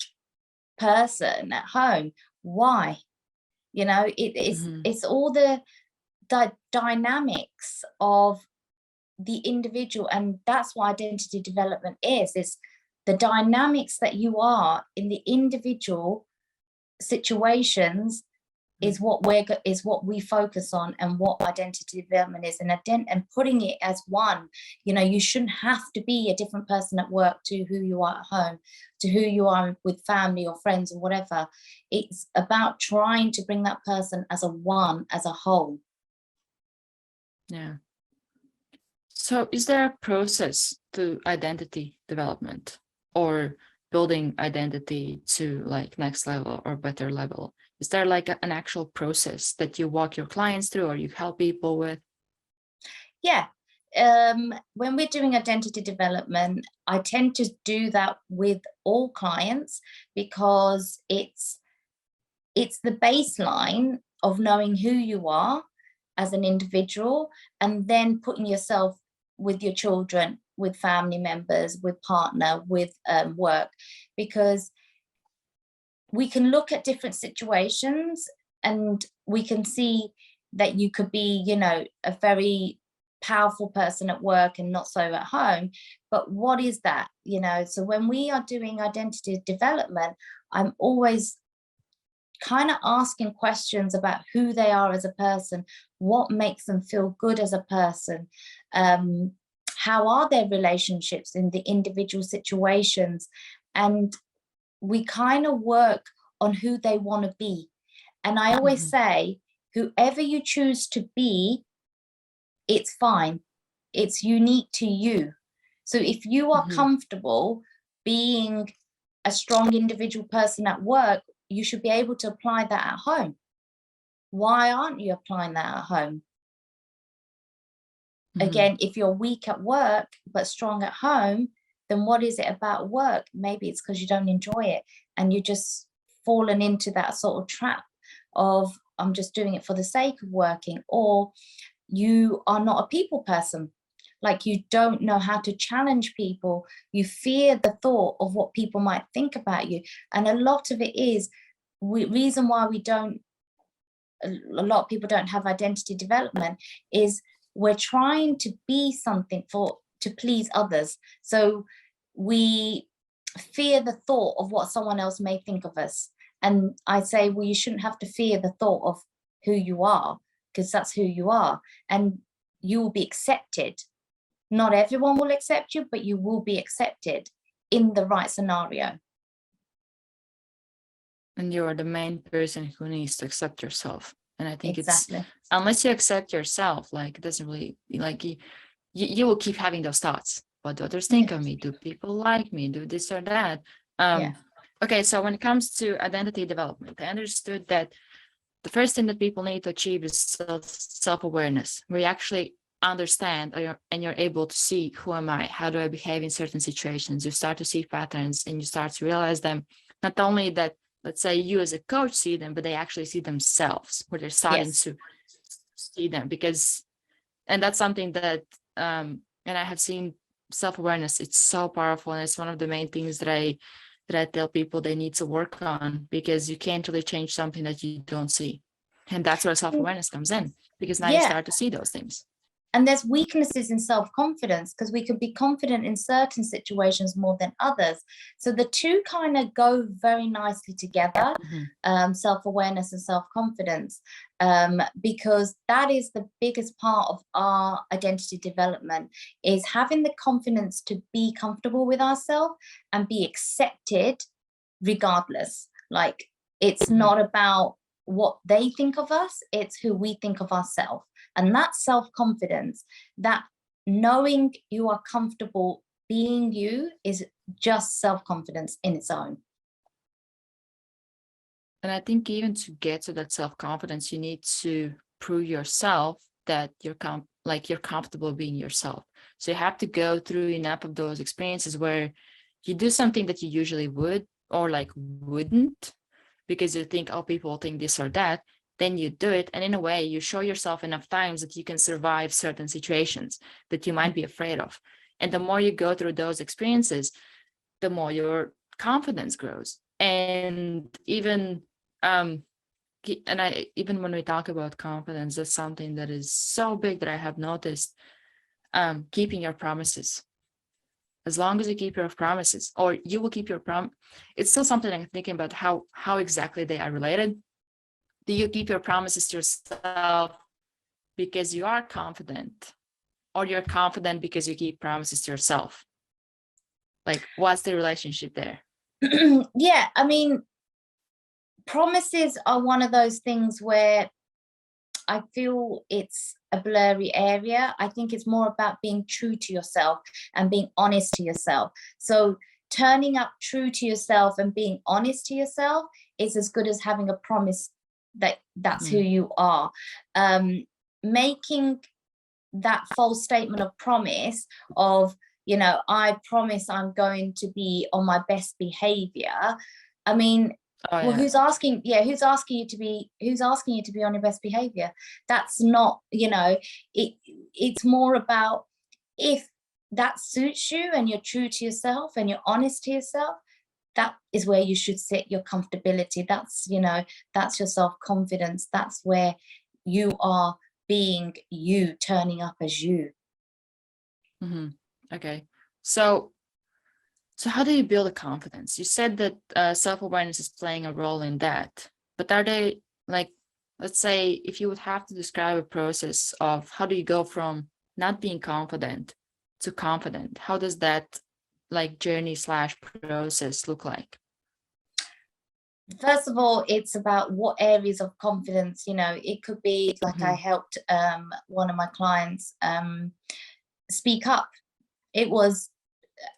person at home. Why? It's all the dynamics of the individual, and that's what identity development is. It's the dynamics that you are in the individual situations is what we focus on, and what identity development is, and putting it as one. You shouldn't have to be a different person at work to who you are at home, to who you are with family or friends or whatever. It's about trying to bring that person as a one, as a whole. Yeah. So is there a process to identity development, or building identity to like next level or better level? Is there like an actual process that you walk your clients through, or you help people with? Yeah. When we're doing identity development, I tend to do that with all clients, because it's the baseline of knowing who you are as an individual, and then putting yourself with your children, with family members, with partner, with work, because we can look at different situations and we can see that you could be, a very powerful person at work and not so at home. But what is that? So when we are doing identity development, I'm always kind of asking questions about who they are as a person, what makes them feel good as a person, how are their relationships in the individual situations, and we kind of work on who they want to be. And I always say, whoever you choose to be, it's fine. It's unique to you. So if you are comfortable being a strong individual person at work, you should be able to apply that at home. Why aren't you applying that at home? Again, if you're weak at work but strong at home, then what is it about work? Maybe it's because you don't enjoy it, and you just fallen into that sort of trap of, I'm just doing it for the sake of working. Or you are not a people person, like you don't know how to challenge people. You fear the thought of what people might think about you. And a lot of it is reason why a lot of people don't have identity development is we're trying to be something to please others. So we fear the thought of what someone else may think of us. And I say, well, you shouldn't have to fear the thought of who you are, because that's who you are, and you will be accepted. Not everyone will accept you, but you will be accepted in the right scenario. And you are the main person who needs to accept yourself. And I think Exactly. it's, unless you accept yourself, like it doesn't really, like you will keep having those thoughts. What do others think of me? Do people like me? Do this or that? Yeah. Okay, so when it comes to identity development, I understood that the first thing that people need to achieve is self-awareness, where you actually understand and you're able to see, who am I? How do I behave in certain situations? You start to see patterns and you start to realize them. Not only that, let's say you as a coach see them, but they actually see themselves, where they're starting Yes. to see them. Because, and that's something that, and I have seen self-awareness, it's so powerful. And it's one of the main things that I tell people they need to work on, because you can't really change something that you don't see. And that's where self-awareness comes in, because now you Yeah. start to see those things. And there's weaknesses in self-confidence, because we can be confident in certain situations more than others. So the two kind of go very nicely together, self-awareness and self-confidence, because that is the biggest part of our identity development, is having the confidence to be comfortable with ourselves and be accepted regardless. Like, it's not about what they think of us, it's who we think of ourselves. And that self-confidence, that knowing you are comfortable being you, is just self-confidence in its own. And I think even to get to that self-confidence, you need to prove yourself that you're comfortable being yourself. So you have to go through enough of those experiences where you do something that you usually would or like wouldn't, because you think, oh, people think this or that. Then you do it, and in a way you show yourself enough times that you can survive certain situations that you might be afraid of. And the more you go through those experiences, the more your confidence grows. And even even when we talk about confidence, that's something that is so big that I have noticed. Keeping your promises. As long as you keep your promises, or you will keep your it's still something I'm thinking about, how exactly they are related. Do you keep your promises to yourself because you are confident, or you're confident because you keep promises to yourself? Like, what's the relationship there? Yeah, I mean, promises are one of those things where I feel it's a blurry area. I think it's more about being true to yourself and being honest to yourself. So turning up true to yourself and being honest to yourself is as good as having a promise that that's who you are. Making that false statement of promise of, you know, I promise I'm going to be on my best behavior. I mean, well, who's asking you to be on your best behavior? That's not, you know, it's more about, if that suits you and you're true to yourself and you're honest to yourself, that is where you should sit your comfortability. That's, you know, that's your self-confidence. That's where you are being you, turning up as you. Okay, so how do you build a confidence? You said that self-awareness is playing a role in that, but are they, like, let's say if you would have to describe a process of how do you go from not being confident to confident, how does that like journey / process look like? First of all, it's about what areas of confidence, you know, it could be like I helped one of my clients speak up. It was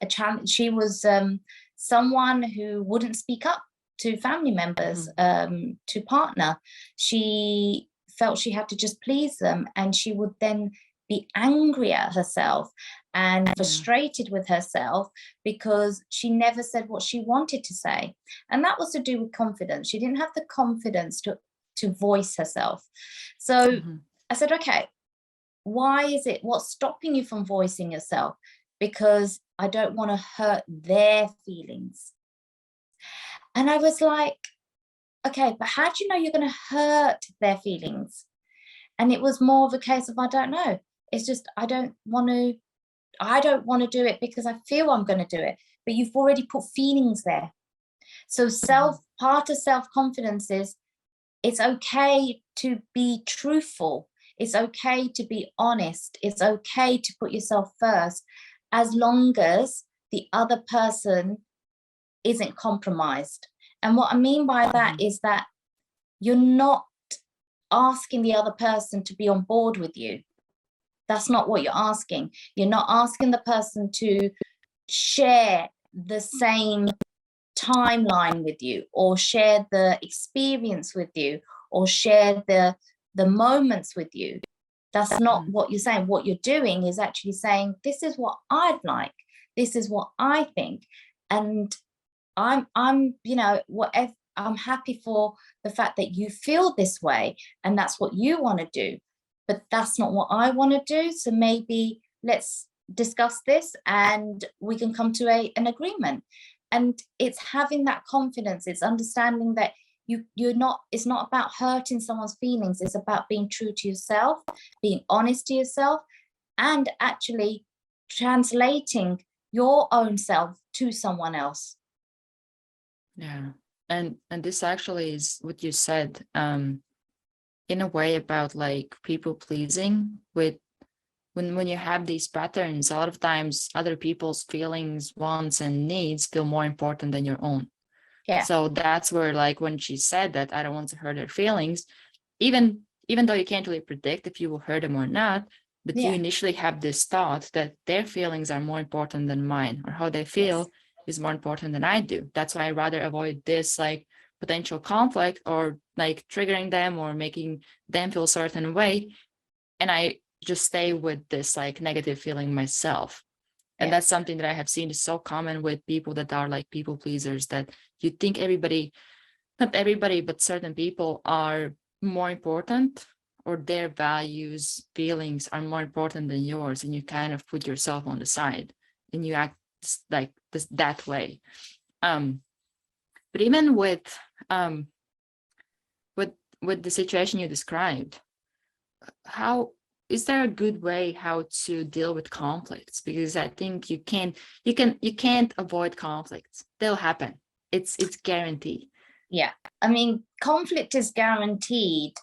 a challenge. She was someone who wouldn't speak up to family members, to partner. She felt she had to just please them, and she would then be angry at herself and frustrated with herself because she never said what she wanted to say. And that was to do with confidence. She didn't have the confidence to voice herself. So I said, okay, why is it, what's stopping you from voicing yourself? Because I don't want to hurt their feelings. And I was like, okay, but how do you know you're going to hurt their feelings? And it was more of a case of, I don't know. It's just, I don't want to do it because I feel I'm going to do it. but you've already put feelings there. So part of self-confidence is it's okay to be truthful. It's okay to be honest. It's okay to put yourself first, as long as the other person isn't compromised. And what I mean by that is that you're not asking the other person to be on board with you. That's not what you're asking. You're not asking the person to share the same timeline with you, or share the experience with you, or share the moments with you. That's not what you're saying. What you're doing is actually saying, this is what I'd like, this is what I think, and I'm you know, whatever, I'm happy for the fact that you feel this way and that's what you want to do, but that's not what I want to do. So maybe let's discuss this and we can come to an agreement. And it's having that confidence. It's understanding that you're not, it's not about hurting someone's feelings. It's about being true to yourself, being honest to yourself, and actually translating your own self to someone else. Yeah. And this actually is what you said, in a way, about like people pleasing. With when you have these patterns, a lot of times other people's feelings, wants, and needs feel more important than your own. Yeah. So that's where, like, when she said that, I don't want to hurt their feelings, even though you can't really predict if you will hurt them or not, but you initially have this thought that their feelings are more important than mine, or how they feel is more important than I do. That's why I rather avoid this like potential conflict, or like triggering them or making them feel a certain way, and I just stay with this like negative feeling myself. And that's something that I have seen is so common with people that are like people pleasers, that you think everybody, not everybody, but certain people are more important, or their values, feelings are more important than yours, and you kind of put yourself on the side and you act like this, that way. But even with the situation you described, how is there a good way how to deal with conflicts? Because I think you can't avoid conflicts. They'll happen. It's guaranteed. Yeah, I mean, conflict is guaranteed,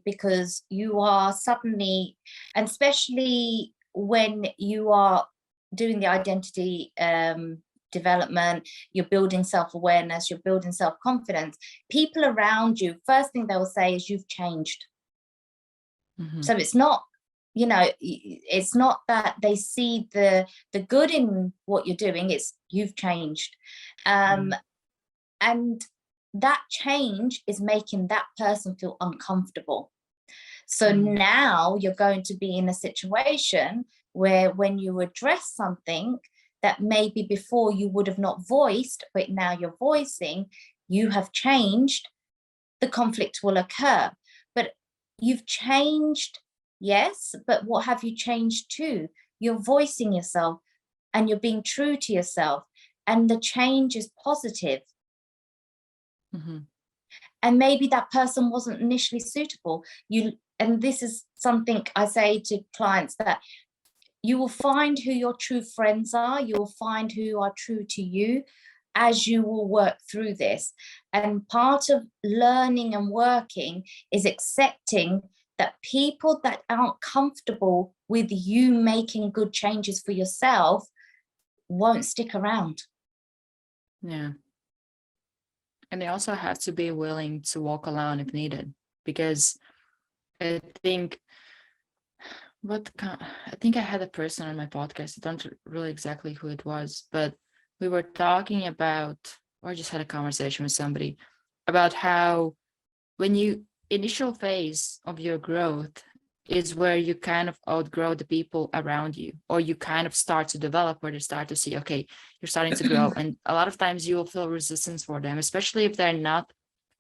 because you are suddenly, and especially when you are doing the identity development, you're building self-awareness, you're building self-confidence, people around you, first thing they will say is you've changed. So it's not, you know, it's not that they see the good in what you're doing, it's you've changed. And that change is making that person feel uncomfortable. So now you're going to be in a situation where when you address something that maybe before you would have not voiced, but now you're voicing, you have changed, the conflict will occur. But you've changed, yes, but what have you changed to? You're voicing yourself and you're being true to yourself, and the change is positive. And maybe that person wasn't initially suitable. And this is something I say to clients, that you will find who your true friends are, you will find who are true to you as you will work through this. And part of learning and working is accepting that people that aren't comfortable with you making good changes for yourself won't stick around. Yeah. And they also have to be willing to walk alone if needed, because I think I had a person on my podcast. I don't really exactly who it was, but we were talking about, or just had a conversation with somebody about how when you initial phase of your growth is where you kind of outgrow the people around you, or you kind of start to develop, where they start to see, okay, you're starting to grow. And a lot of times you will feel resistance for them, especially if they're not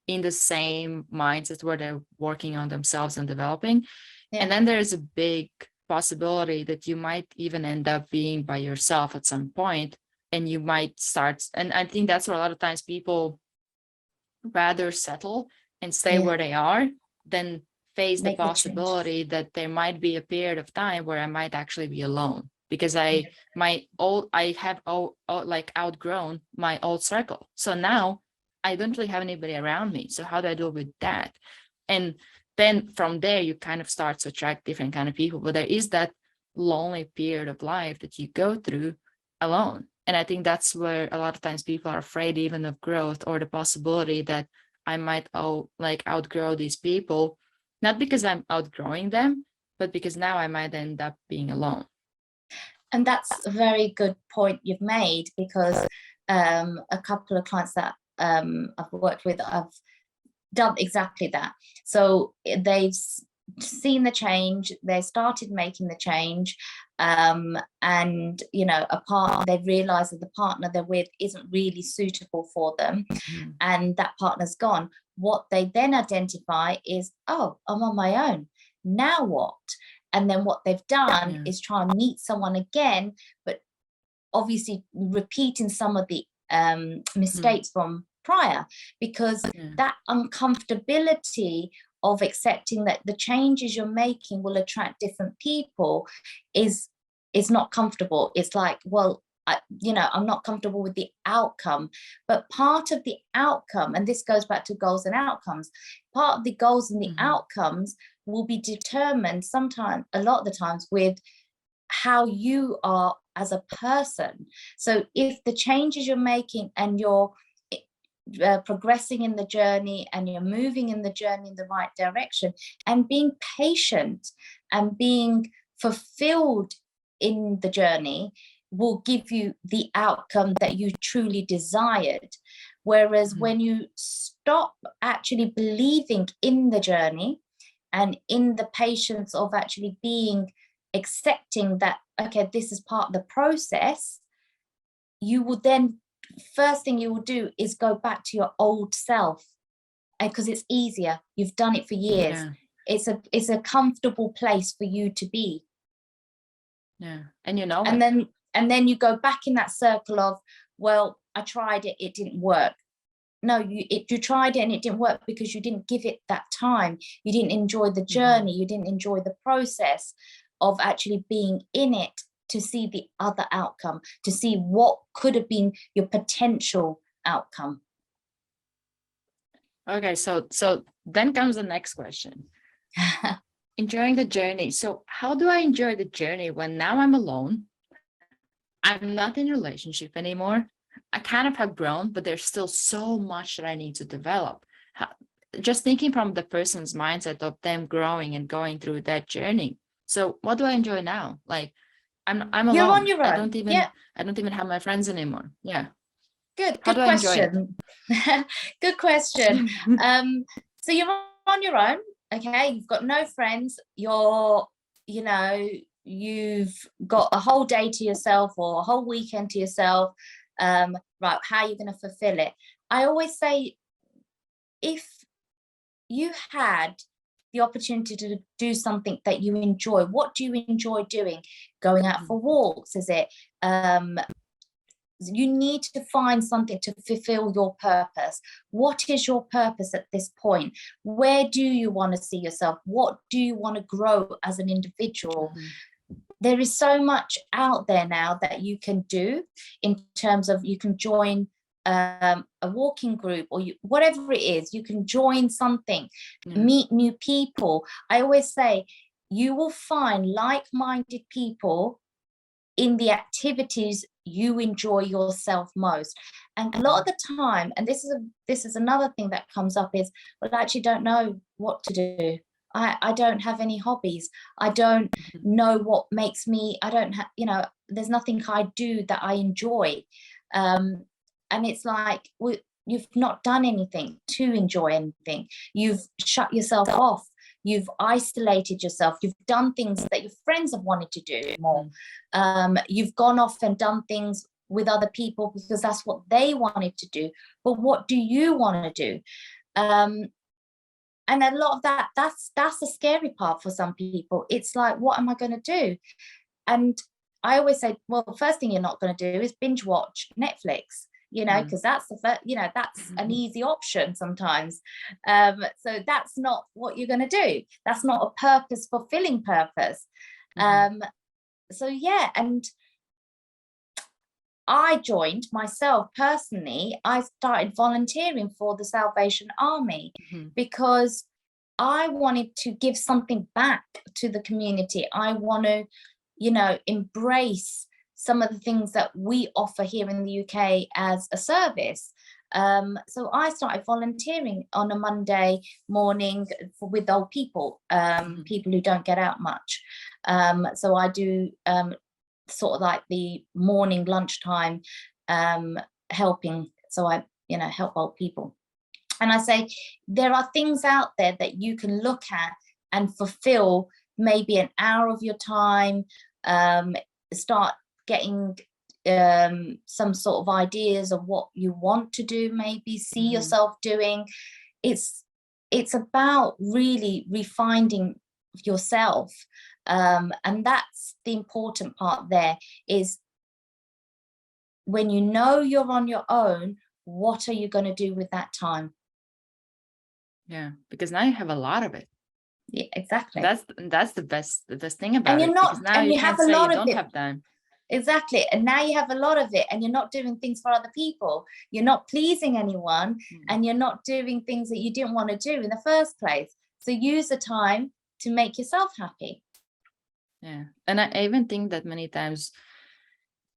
in the same mindset where they're working on themselves and developing. And then there's a big possibility that you might even end up being by yourself at some point, and you might start. And I think that's where a lot of times people rather settle and stay where they are than face the possibility that there might be a period of time where I might actually be alone. because I have like outgrown my old circle. So now I don't really have anybody around me. So how do I deal with that? And then from there, you kind of start to attract different kind of people. But there is that lonely period of life that you go through alone. And I think that's where a lot of times people are afraid even of growth, or the possibility that I might outgrow these people, not because I'm outgrowing them, but because now I might end up being alone. And that's a very good point you've made, because a couple of clients that I've worked with, I've done exactly that. So they've seen the change, they started making the change, and you know, they've realized that the partner they're with isn't really suitable for them, and that partner's gone. What they then identify is, oh, I'm on my own now, what? And then what they've done is try and meet someone again, but obviously repeating some of the mistakes from prior, because that uncomfortability of accepting that the changes you're making will attract different people is not comfortable. It's like, well, I'm not comfortable with the outcome. But part of the outcome, and this goes back to goals and outcomes, part of the goals and the outcomes will be determined sometimes, a lot of the times, with how you are as a person. So if the changes you're making and you're progressing in the journey, and you're moving in the journey in the right direction, and being patient and being fulfilled in the journey, will give you the outcome that you truly desired. Whereas when you stop actually believing in the journey and in the patience of actually accepting that, okay, this is part of the process, you will then, first thing you will do is go back to your old self, because it's easier. You've done it for years. It's a comfortable place for you to be. And you know, and then you go back in that circle of, well, I tried it, it didn't work. No, you tried it and it didn't work because you didn't give it that time. You didn't enjoy the journey. You didn't enjoy the process of actually being in it, to see the other outcome, to see what could have been your potential outcome. Okay, so then comes the next question. Enjoying the journey. So how do I enjoy the journey when now I'm alone? I'm not in a relationship anymore. I kind of have grown, but there's still so much that I need to develop. Just thinking from the person's mindset of them growing and going through that journey. So what do I enjoy now? Like, I'm alone. You're on your own. I don't even have my friends anymore. Yeah. Good How do I enjoy it? Good question. So you're on your own. Okay, you've got no friends. You've got a whole day to yourself, or a whole weekend to yourself. Right, how are you going to fulfill it? I always say, if you had the opportunity to do something that you enjoy, what do you enjoy doing? Going out for walks? Is it you need to find something to fulfill your purpose. What is your purpose at this point? Where do you want to see yourself? What do you want to grow as an individual? There is so much out there now that you can do, in terms of, you can join a walking group, or whatever it is, you can join something, meet new people. I always say, you will find like-minded people in the activities you enjoy yourself most. And a lot of the time, and this is another thing that comes up, is, well, I actually don't know what to do. I don't have any hobbies. I don't know what makes me, I don't have, there's nothing I do that I enjoy. And it's like, well, you've not done anything to enjoy anything. You've shut yourself off. You've isolated yourself. You've done things that your friends have wanted to do more. You've gone off and done things with other people because that's what they wanted to do. But what do you want to do? And a lot of that's the scary part for some people. It's like, what am I going to do? And I always say, well, the first thing you're not going to do is binge watch Netflix, because that's that's an easy option sometimes. So that's not what you're going to do. That's not a fulfilling purpose. so yeah, and I joined myself personally. I started volunteering for the Salvation Army because I wanted to give something back to the community. I want to, embrace some of the things that we offer here in the UK as a service. So I started volunteering on a Monday morning with old people, people who don't get out much. So I do sort of like the morning lunchtime helping. So I, help old people. And I say, there are things out there that you can look at and fulfill maybe an hour of your time, start getting some sort of ideas of what you want to do, maybe see yourself doing. It's about really refining yourself. And that's the important part there, is when you know you're on your own, what are you going to do with that time? Yeah, because now you have a lot of it. Yeah, exactly. That's the best thing about and it. you're not, Because now and you you have can't a say lot you of don't it. have time. Exactly. And now you have a lot of it, and you're not doing things for other people. You're not pleasing anyone, and you're not doing things that you didn't want to do in the first place. So use the time to make yourself happy. Yeah. And I even think that many times,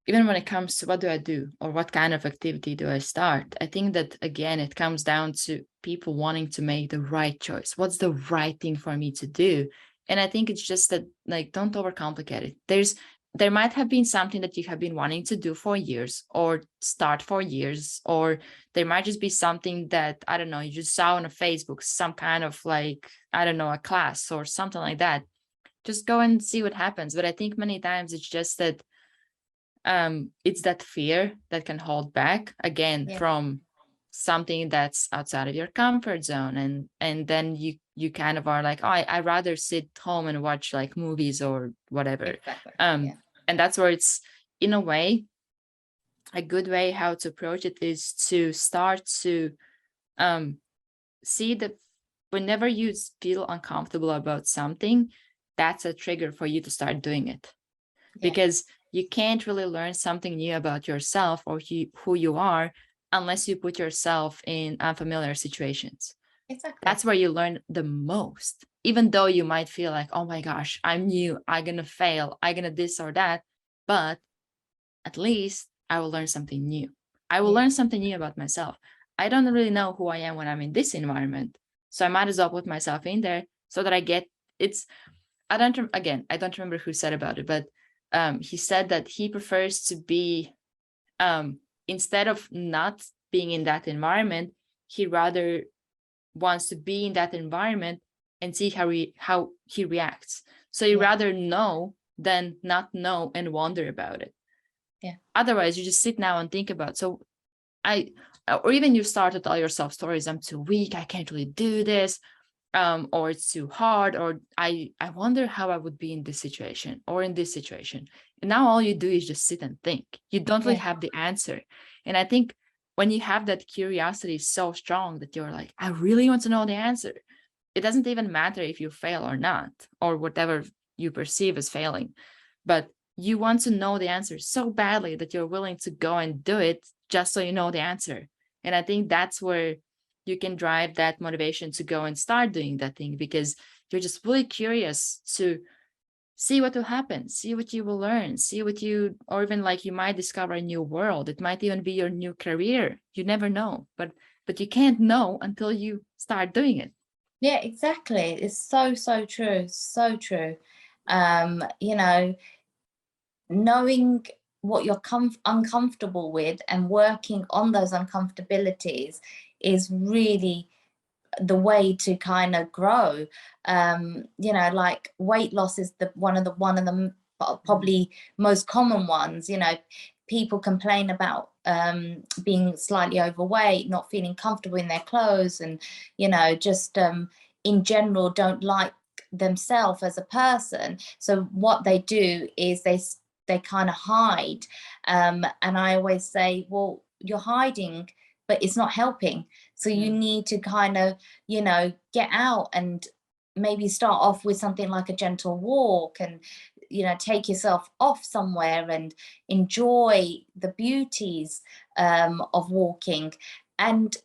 even when it comes to what do I do or what kind of activity do I start, I think that, again, it comes down to people wanting to make the right choice. What's the right thing for me to do? And I think it's just that, like, don't overcomplicate it. There might have been something that you have been wanting to do for years or start for years, or there might just be something that, I don't know, you just saw on a Facebook, some kind of, like, I don't know, a class or something like that. Just go and see what happens. But I think many times it's just that it's that fear that can hold back, again, from something that's outside of your comfort zone. And then you kind of are like, oh, I'd rather sit home and watch like movies or whatever. Exactly. And that's where it's, in a way, a good way how to approach it is to start to see that whenever you feel uncomfortable about something, that's a trigger for you to start doing it. Because you can't really learn something new about yourself or who you are unless you put yourself in unfamiliar situations. Exactly. That's where you learn the most, even though you might feel like, oh my gosh, I'm new, I'm gonna fail, I'm gonna this or that, but at least I will learn something new. I will learn something new about myself. I don't really know who I am when I'm in this environment, so I might as well put myself in there so that I get it's. I don't remember who said about it, but he said that he prefers to be, instead of not being in that environment, he rather wants to be in that environment and see how he reacts. So you rather know than not know and wonder about it. Yeah. Otherwise, you just sit now and think about. So or even you start to tell yourself stories. I'm too weak. I can't really do this. Or it's too hard, or I wonder how I would be in this situation or in this situation. And now all you do is just sit and think. You don't really have the answer. And I think when you have that curiosity so strong that you're like, I really want to know the answer. It doesn't even matter if you fail or not, or whatever you perceive as failing, but you want to know the answer so badly that you're willing to go and do it just so you know the answer. And I think that's where you can drive that motivation to go and start doing that thing, because you're just really curious to see what will happen, see what you will learn, or even like you might discover a new world. It might even be your new career. You never know, but you can't know until you start doing it. Yeah, exactly. It's so true. So true. Knowing what you're uncomfortable with and working on those uncomfortabilities is really the way to kind of grow. Like weight loss is one of the probably most common ones. People complain about being slightly overweight, not feeling comfortable in their clothes, and just in general don't like themselves as a person. So what they do is they kind of hide, and I always say, well, you're hiding, but it's not helping. So you need to kind of get out and maybe start off with something like a gentle walk and take yourself off somewhere and enjoy the beauties of walking. And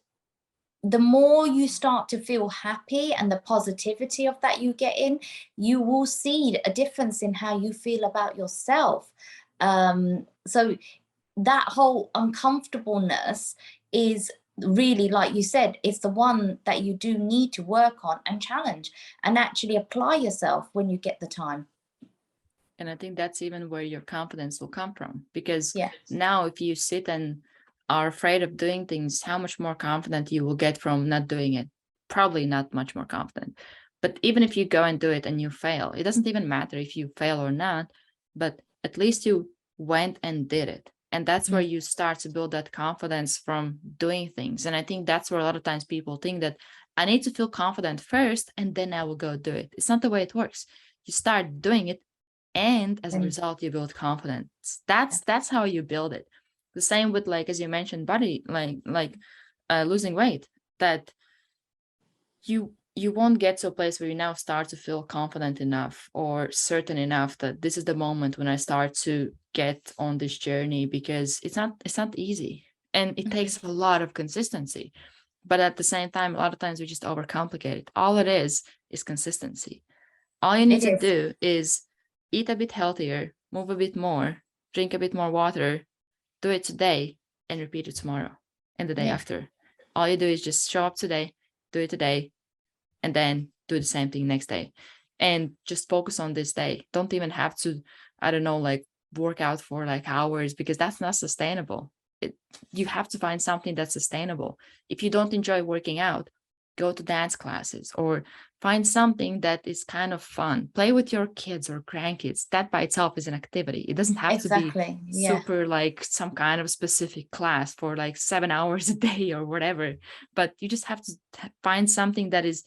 the more you start to feel happy and the positivity of that you get in, you will see a difference in how you feel about yourself. So that whole uncomfortableness is really, like you said, it's the one that you do need to work on and challenge and actually apply yourself when you get the time. And I think that's even where your confidence will come from, because Yeah. now if you sit and are afraid of doing things, how much more confident you will get from not doing it? Probably not much more confident. But even if you go and do it and you fail, it doesn't even matter if you fail or not, but at least you went and did it. And that's where you start to build that confidence from doing things. And I think that's where a lot of times people think that I need to feel confident first and then I will go do it. It's not the way it works. You start doing it, and as a result you build confidence. That's how you build it. The same with, like, as you mentioned, body, like losing weight, that you won't get to a place where you now start to feel confident enough or certain enough that this is the moment when I start to get on this journey, because it's not easy and it takes a lot of consistency. But at the same time, a lot of times we just overcomplicate it. All it is consistency. All you need to do is eat a bit healthier, move a bit more, drink a bit more water, do it today, and repeat it tomorrow and the day after. All you do is just show up today, do it today, and then do the same thing next day. And just focus on this day. Don't even have to, I don't know, like work out for like hours, because that's not sustainable. You have to find something that's sustainable. If you don't enjoy working out, go to dance classes or find something that is kind of fun. Play with your kids or grandkids. That by itself is an activity. It doesn't have to be super like some kind of specific class for like 7 hours a day or whatever. But you just have to find something that is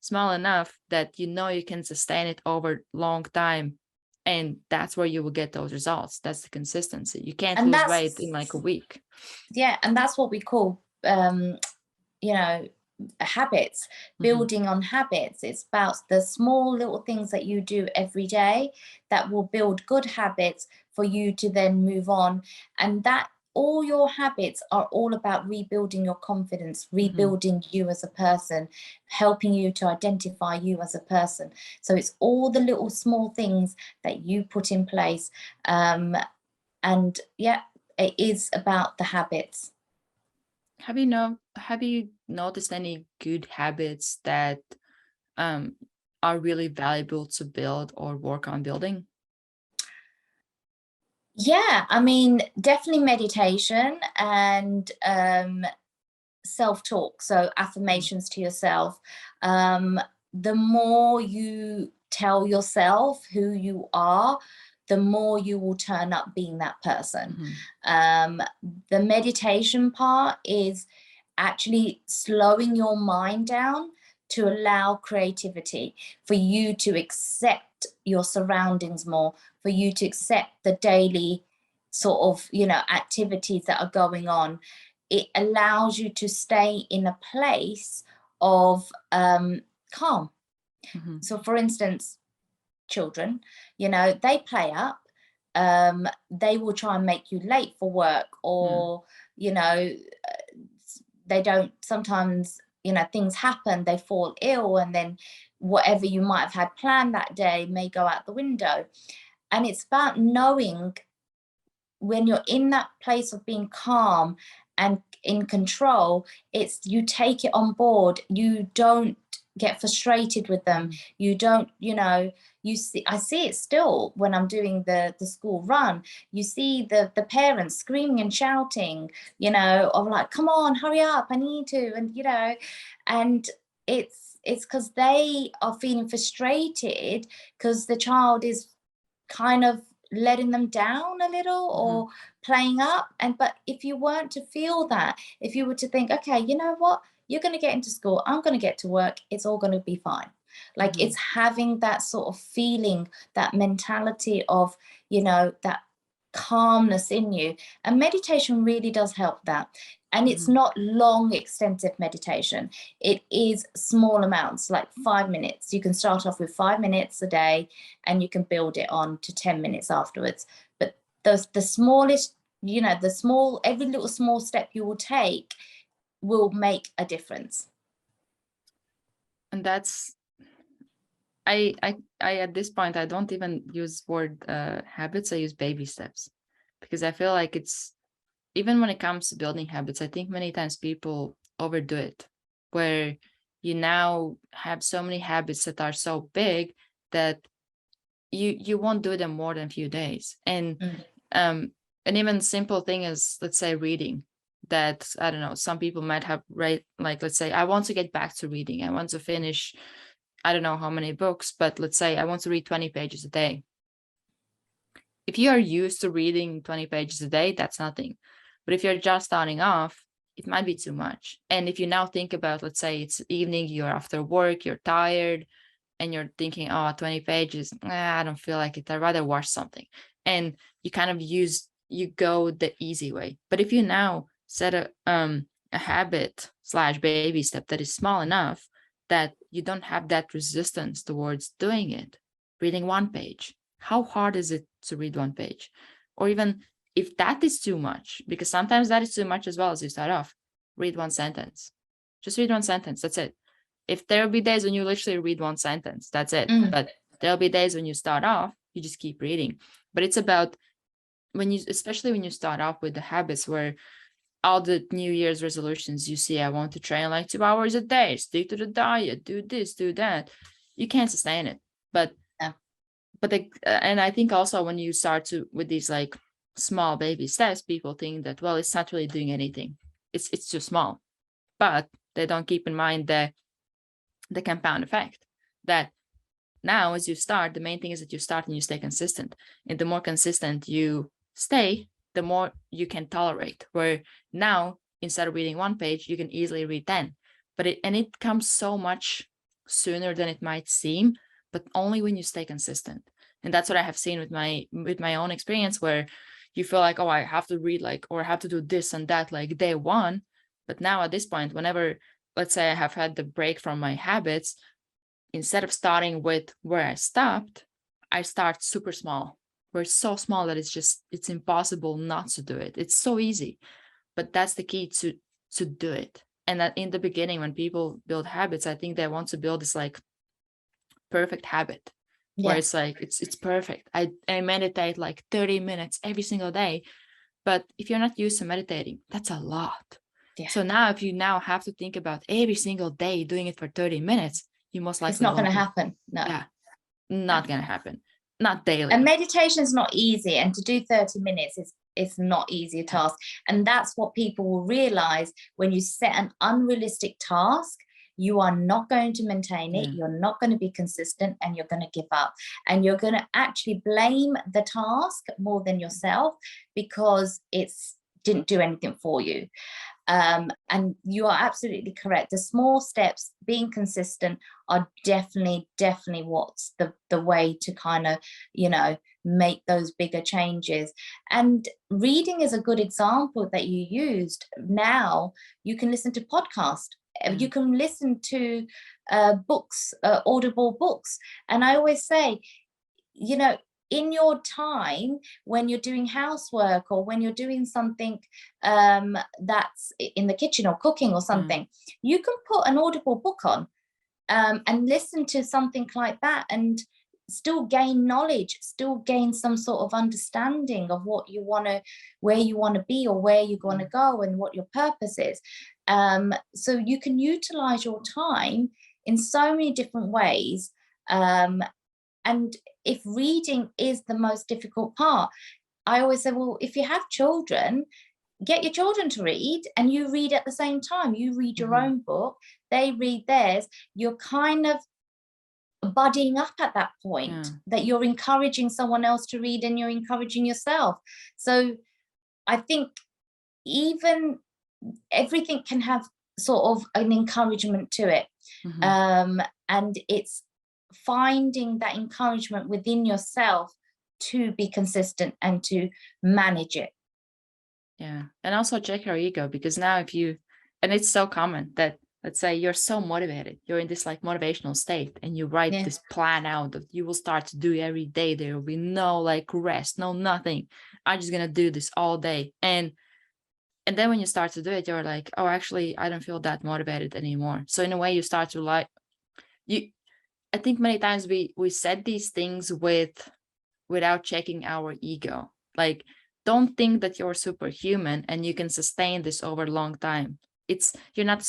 small enough that you know you can sustain it over long time. And that's where you will get those results. That's the consistency. You can't lose weight in like a week. Yeah, and that's what we call habits, building on habits. It's about the small little things that you do every day that will build good habits for you to then move on. And that all your habits are all about rebuilding your confidence, rebuilding you as a person, helping you to identify you as a person. So it's all the little small things that you put in place. And yeah, it is about the habits. Have you noticed any good habits that are really valuable to build or work on building? Yeah, I mean, definitely meditation and self-talk, so affirmations to yourself. The more you tell yourself who you are, the more you will turn up being that person. The meditation part is actually slowing your mind down to allow creativity, for you to accept your surroundings more, for you to accept the daily sort of, activities that are going on. It allows you to stay in a place of calm. So for instance, children, they play up, they will try and make you late for work, or they don't, sometimes things happen, they fall ill, and then whatever you might have had planned that day may go out the window. And it's about knowing when you're in that place of being calm and in control, it's you take it on board. You don't get frustrated with them. You don't, you see, I see it still when I'm doing the school run. You see the parents screaming and shouting, of like, come on, hurry up, I need to, and it's because they are feeling frustrated because the child is kind of letting them down a little or playing up. But if you weren't to feel that, if you were to think, okay, you know what, you're going to get into school, I'm going to get to work, it's all going to be fine. Like it's having that sort of feeling, that mentality of, that calmness in you. And meditation really does help that. And it's not long, extensive meditation. It is small amounts, like 5 minutes. You can start off with 5 minutes a day and you can build it on to 10 minutes afterwards. But the smallest, you know, every little small step you will take will make a difference. And that's, I at this point, I don't even use word habits. I use baby steps, because I feel like it's, even when it comes to building habits, I think many times people overdo it, where you now have so many habits that are so big that you won't do them more than a few days. And an even simple thing is, let's say, reading, that, I don't know, some people might have read, like, let's say I want to get back to reading. I want to finish, I don't know how many books, but let's say I want to read 20 pages a day. If you are used to reading 20 pages a day, that's nothing. But if you're just starting off, it might be too much. And if you now think about, let's say it's evening, you're after work, you're tired, and you're thinking, oh, 20 pages, I don't feel like it. I'd rather watch something. And you kind of you go the easy way. But if you now set a habit / baby step that is small enough that you don't have that resistance towards doing it, reading 1 page, how hard is it to read 1 page? Or even if that is too much, because sometimes that is too much as well, as you start off, read 1 sentence. Just read 1 sentence. That's it. If there'll be days when you literally read 1 sentence, that's it. But there'll be days when you start off, you just keep reading. But it's about especially when you start off with the habits where all the New Year's resolutions you see, I want to train like 2 hours a day, stick to the diet, do this, do that. You can't sustain it. But and I think also when you start with these like small baby steps, people think that, well, it's not really doing anything. It's too small. But they don't keep in mind the compound effect, that now as you start, the main thing is that you start and you stay consistent. And the more consistent you stay, the more you can tolerate. Where now, instead of reading 1 page, you can easily read 10. But it comes so much sooner than it might seem, but only when you stay consistent. And that's what I have seen with my own experience, where you feel like, oh, I have to read or I have to do this and that like day 1. But now at this point, whenever, let's say I have had the break from my habits, instead of starting with where I stopped, I start super small. Where it's so small that it's impossible not to do it. It's so easy, but that's the key to do it. And that in the beginning, when people build habits, I think they want to build this like perfect habit, where it's like it's perfect. I meditate like 30 minutes every single day. But if you're not used to meditating, that's a lot. So now if you now have to think about every single day doing it for 30 minutes, you most likely it's not going to happen. No. Yeah, not going to happen. Not daily. And meditation is not easy. And to do 30 minutes is not easy a task. And that's what people will realize when you set an unrealistic task. You are not going to maintain it. You're not going to be consistent, and you're going to give up. And you're going to actually blame the task more than yourself, because it's didn't do anything for you. And you are absolutely correct. The small steps, being consistent, are definitely what's the way to kind of, make those bigger changes. And reading is a good example that you used. Now you can listen to podcasts. You can listen to books, audible books. And I always say, in your time when you're doing housework, or when you're doing something that's in the kitchen or cooking or something, you can put an audible book on and listen to something like that, and still gain knowledge, still gain some sort of understanding of what you want to, where you want to be, or where you want to go, and what your purpose is. So you can utilize your time in so many different ways. And if reading is the most difficult part, I always say, well, if you have children, get your children to read, and you read at the same time. You read your own book, they read theirs. You're kind of buddying up at that point, that you're encouraging someone else to read, and you're encouraging yourself. So I think even everything can have sort of an encouragement to it. And it's finding that encouragement within yourself to be consistent and to manage it. Yeah. And also check your ego, because now if you, and it's so common that, let's say you're so motivated, you're in this like motivational state, and you write Yeah. this plan out that you will start to do every day. There will be no like rest, no nothing. I'm just gonna do this all day. And then when you start to do it, you're like, oh, actually, I don't feel that motivated anymore. So in a way, you start to like, you, I think many times we said these things without checking our ego. Like, don't think that you're superhuman and you can sustain this over a long time. You're not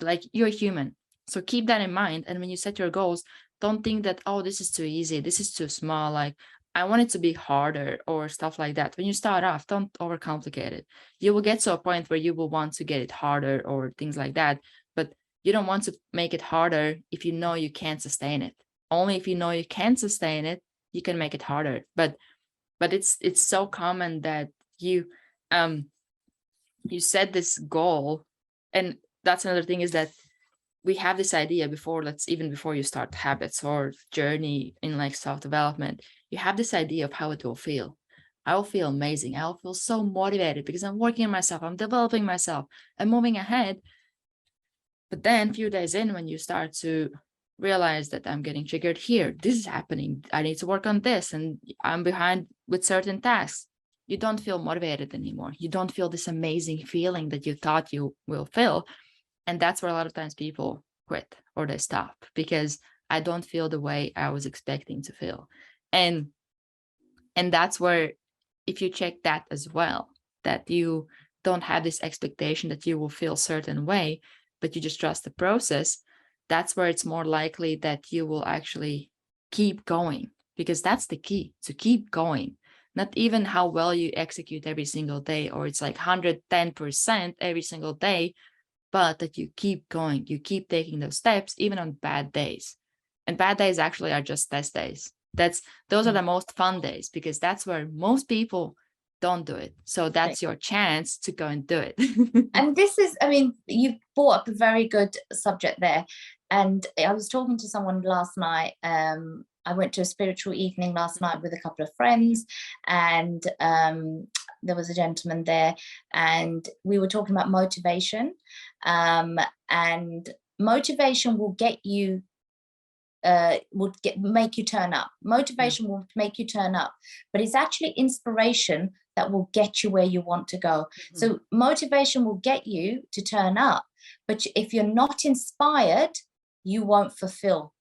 like, you're human. So keep that in mind. And when you set your goals, don't think that, oh, this is too easy, this is too small, like I want it to be harder or stuff like that. When you start off, don't overcomplicate it. You will get to a point where you will want to get it harder or things like that. But you don't want to make it harder if you know you can't sustain it. Only if you know you can sustain it, you can make it harder. But it's so common that you set this goal. And that's another thing, is that we have this idea before, even before you start habits or journey in like self-development, you have this idea of how it will feel. I will feel amazing, I'll feel so motivated because I'm working on myself, I'm developing myself, I'm moving ahead. But then a few days in, when you start to realize that I'm getting triggered here, this is happening, I need to work on this, and I'm behind with certain tasks, you don't feel motivated anymore. You don't feel this amazing feeling that you thought you will feel. And that's where a lot of times people quit or they stop, because I don't feel the way I was expecting to feel. And that's where, if you check that as well, that you don't have this expectation that you will feel a certain way, but you just trust the process, that's where it's more likely that you will actually keep going, because that's the key, to keep going. Not even how well you execute every single day, or it's like 110% every single day, but that you keep going, you keep taking those steps, even on bad days. And bad days actually are just test days. Those are the most fun days, because that's where most people don't do it. So that's your chance to go and do it. And this is, I mean, you've brought up a very good subject there. And I was talking to someone last night. I went to a spiritual evening last night with a couple of friends, and there was a gentleman there, and we were talking about motivation. And motivation will get you, make you turn up. Motivation will make you turn up, but it's actually inspiration that will get you where you want to go. So motivation will get you to turn up, but if you're not inspired, you won't fulfill.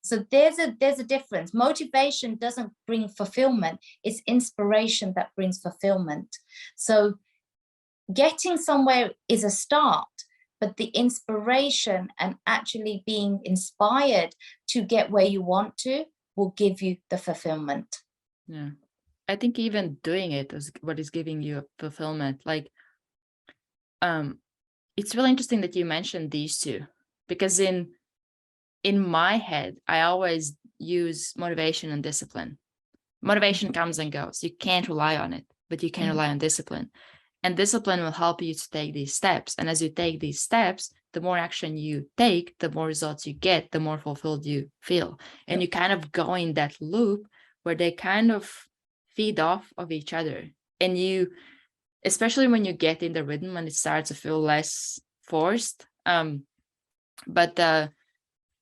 So there's a difference. Motivation doesn't bring fulfillment, it's inspiration that brings fulfillment. So getting somewhere is a start, but the inspiration and actually being inspired to get where you want to will give you the fulfillment. Yeah. I think even doing it is what is giving you fulfillment. Like, it's really interesting that you mentioned these two, because in my head, I always use motivation and discipline. Motivation comes and goes. You can't rely on it, but you can rely on discipline. And discipline will help you to take these steps. And as you take these steps, the more action you take, the more results you get, the more fulfilled you feel. And you kind of go in that loop where they kind of feed off of each other. And you, especially when you get in the rhythm and it starts to feel less forced.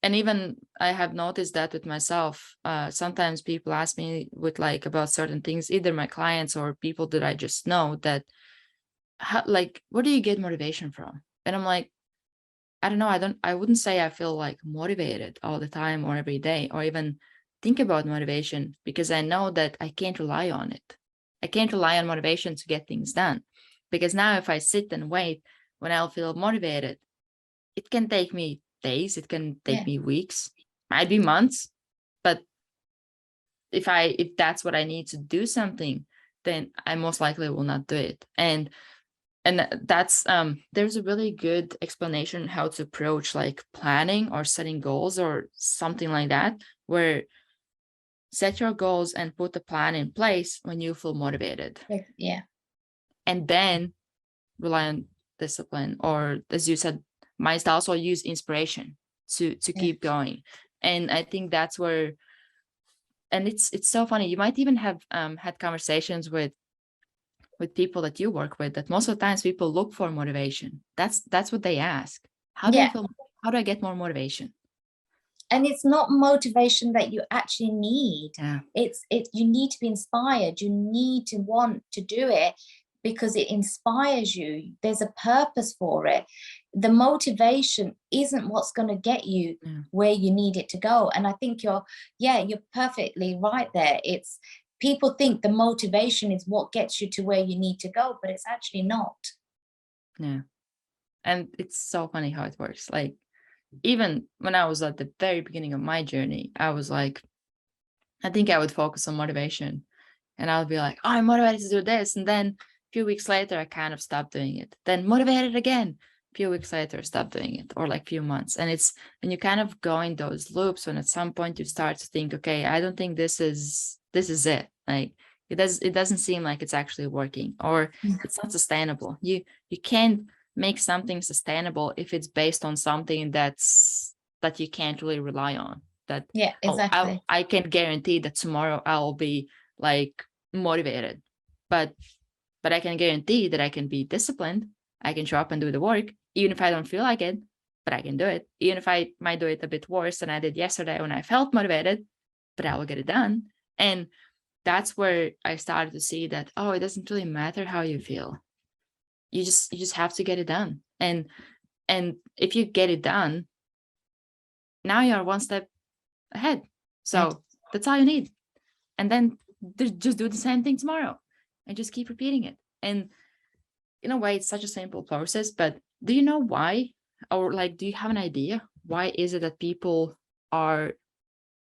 And even I have noticed that with myself. Sometimes people ask me with like about certain things, either my clients or people that I just know, that like, where do you get motivation from? And I'm like, I don't know. I wouldn't say I feel like motivated all the time or every day, or even think about motivation, because I know that I can't rely on it. I can't rely on motivation to get things done, because now if I sit and wait when I'll feel motivated, it can take me days, it can take me weeks, might be months. But if that's what I need to do something, then I most likely will not do it. And that's there's a really good explanation how to approach like planning or setting goals or something like that, where set your goals and put the plan in place when you feel motivated. Yeah. And then rely on discipline, or as you said, might also use inspiration to keep going. And I think that's where, and it's so funny, you might even have had conversations with with people that you work with, that most of the times people look for motivation. That's what they ask. How do I Yeah. feel? How do I get more motivation? And it's not motivation that you actually need. Yeah. You need to be inspired. You need to want to do it because it inspires you. There's a purpose for it. The motivation isn't what's going to get you where you need it to go. And I think you're perfectly right there. It's people think the motivation is what gets you to where you need to go, but it's actually not. Yeah. And it's so funny how it works. Like, even when I was at the very beginning of my journey, I was like, I think I would focus on motivation, and I'll be like, oh, I'm motivated to do this. And then a few weeks later, I kind of stopped doing it. Then motivated again. A few weeks later, stop doing it, or like few months. And you kind of go in those loops when at some point you start to think, okay, I don't think this is it. Like, it doesn't seem like it's actually working, or it's not sustainable. You can't make something sustainable if it's based on something that you can't really rely on. That, yeah, exactly. I can guarantee that tomorrow I'll be like motivated, but I can guarantee that I can be disciplined. I can show up and do the work, even if I don't feel like it, but I can do it. Even if I might do it a bit worse than I did yesterday when I felt motivated, but I will get it done. And that's where I started to see that, oh, it doesn't really matter how you feel. You just have to get it done. And if you get it done, now you're one step ahead. So that's all you need. And then just do the same thing tomorrow and just keep repeating it. And in a way, it's such a simple process, but do you know why? Or like, do you have an idea? Why is it that people are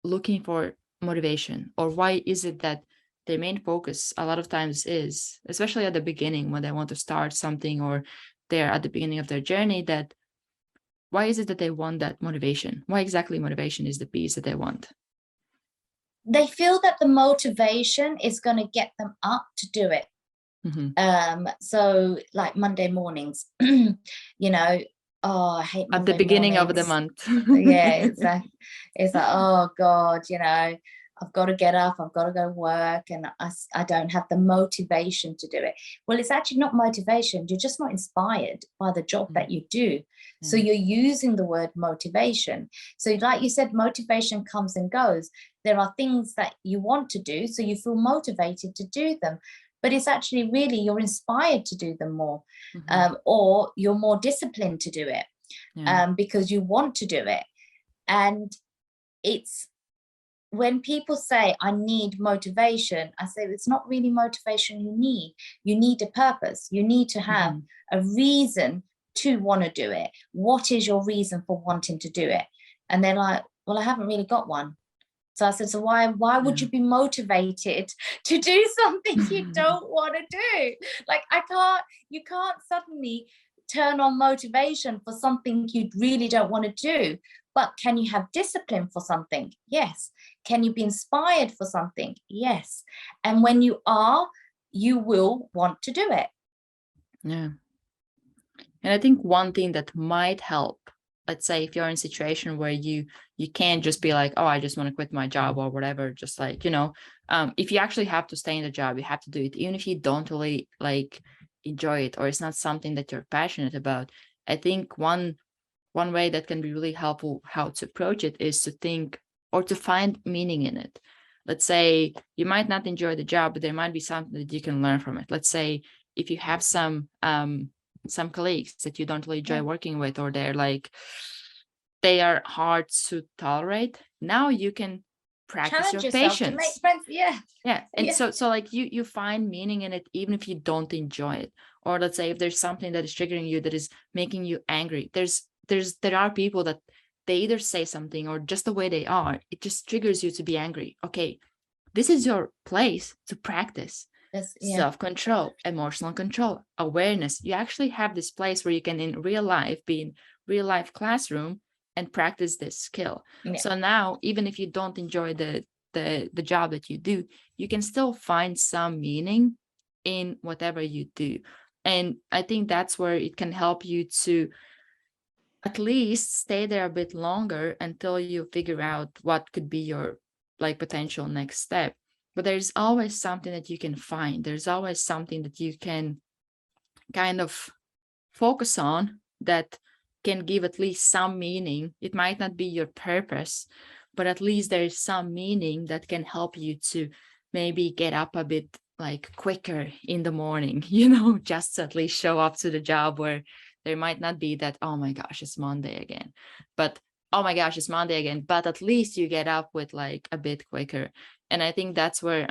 looking for motivation? Or why is it that their main focus a lot of times is, especially at the beginning when they want to start something, or they're at the beginning of their journey, that why is it that they want that motivation? Why exactly motivation is the piece that they want? They feel that the motivation is going to get them up to do it. So like Monday mornings, you know, oh, I hate Monday at the beginning mornings. Of the month. Yeah, exactly. It's like, oh God, you know, I've got to get up, I've got to go work, and I don't have the motivation to do it. Well, it's actually not motivation. You're just not inspired by the job that you do. So you're using the word motivation. So like you said, motivation comes and goes. There are things that you want to do, so you feel motivated to do them. But it's actually really you're inspired to do them more, or you're more disciplined to do it, because you want to do it. And it's when people say, I need motivation, I say, it's not really motivation you need. You need a purpose. You need to have a reason to want to do it. What is your reason for wanting to do it? And they're like, well, I haven't really got one. So I said, so why would you be motivated to do something you don't want to do? Like, you can't suddenly turn on motivation for something you really don't want to do. But can you have discipline for something? Yes. Can you be inspired for something? Yes. And when you are, you will want to do it. Yeah. And I think one thing that might help, let's say if you're in a situation where you can't just be like, oh, I just want to quit my job or whatever, just like, if you actually have to stay in the job, you have to do it, even if you don't really like enjoy it, or it's not something that you're passionate about. I think one way that can be really helpful how to approach it is to think or to find meaning in it. Let's say you might not enjoy the job, but there might be something that you can learn from it. Let's say if you have some colleagues that you don't really enjoy working with, or they are hard to tolerate, now you can practice your patience to make friends. And so like you find meaning in it even if you don't enjoy it. Or let's say if there's something that is triggering you, that is making you angry, there are people that they either say something, or just the way they are, it just triggers you to be angry. Okay, this is your place to practice self-control, emotional control, awareness. You actually have this place where you can in real life be in real life classroom and practice this skill. So now, even if you don't enjoy the job that you do, you can still find some meaning in whatever you do. And I think that's where it can help you to at least stay there a bit longer until you figure out what could be your like potential next step. but there's always something that you can find. There's always something that you can kind of focus on that can give at least some meaning. It might not be your purpose, but at least there is some meaning that can help you to maybe get up a bit like quicker in the morning, just to at least show up to the job, where there might not be that, oh my gosh, it's Monday again, but oh my gosh, it's Monday again, but at least you get up with like a bit quicker. And I think that's where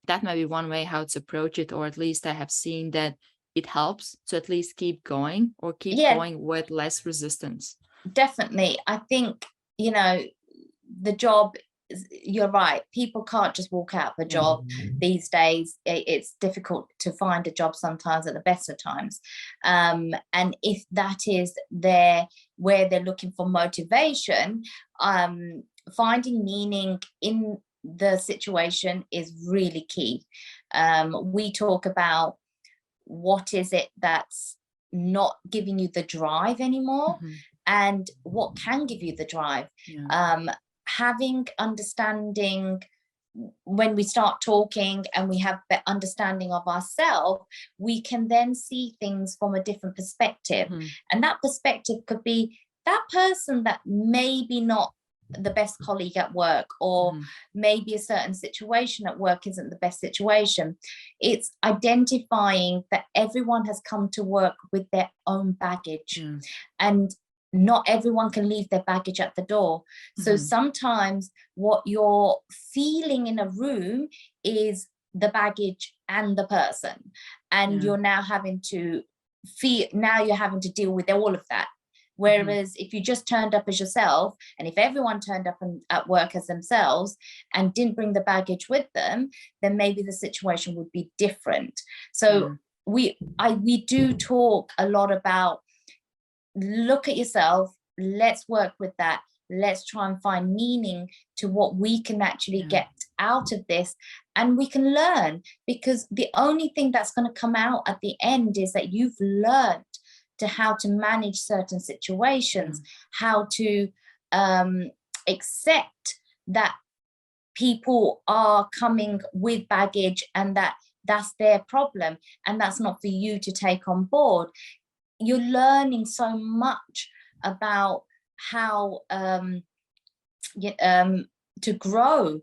that might be one way how to approach it, or at least I have seen that it helps to at least keep going, or keep going with less resistance. Definitely. I think, the job, you're right. People can't just walk out of a job these days. It's difficult to find a job sometimes at the best of times. And if that is where they're looking for motivation, finding meaning in the situation is really key. We talk about what is it that's not giving you the drive anymore, and what can give you the drive. Having understanding, when we start talking and we have the understanding of ourselves, we can then see things from a different perspective. And that perspective could be that person that maybe not the best colleague at work, or maybe a certain situation at work isn't the best situation. It's identifying that everyone has come to work with their own baggage, and not everyone can leave their baggage at the door. So sometimes what you're feeling in a room is the baggage and the person, and you're now having to deal with all of that. Whereas if you just turned up as yourself, and if everyone turned up at work as themselves and didn't bring the baggage with them, then maybe the situation would be different. So we do talk a lot about, look at yourself, let's work with that, let's try and find meaning to what we can actually get out of this, and we can learn, because the only thing that's going to come out at the end is that you've learned to how to manage certain situations, how to accept that people are coming with baggage, and that's their problem, and that's not for you to take on board. You're learning so much about how to grow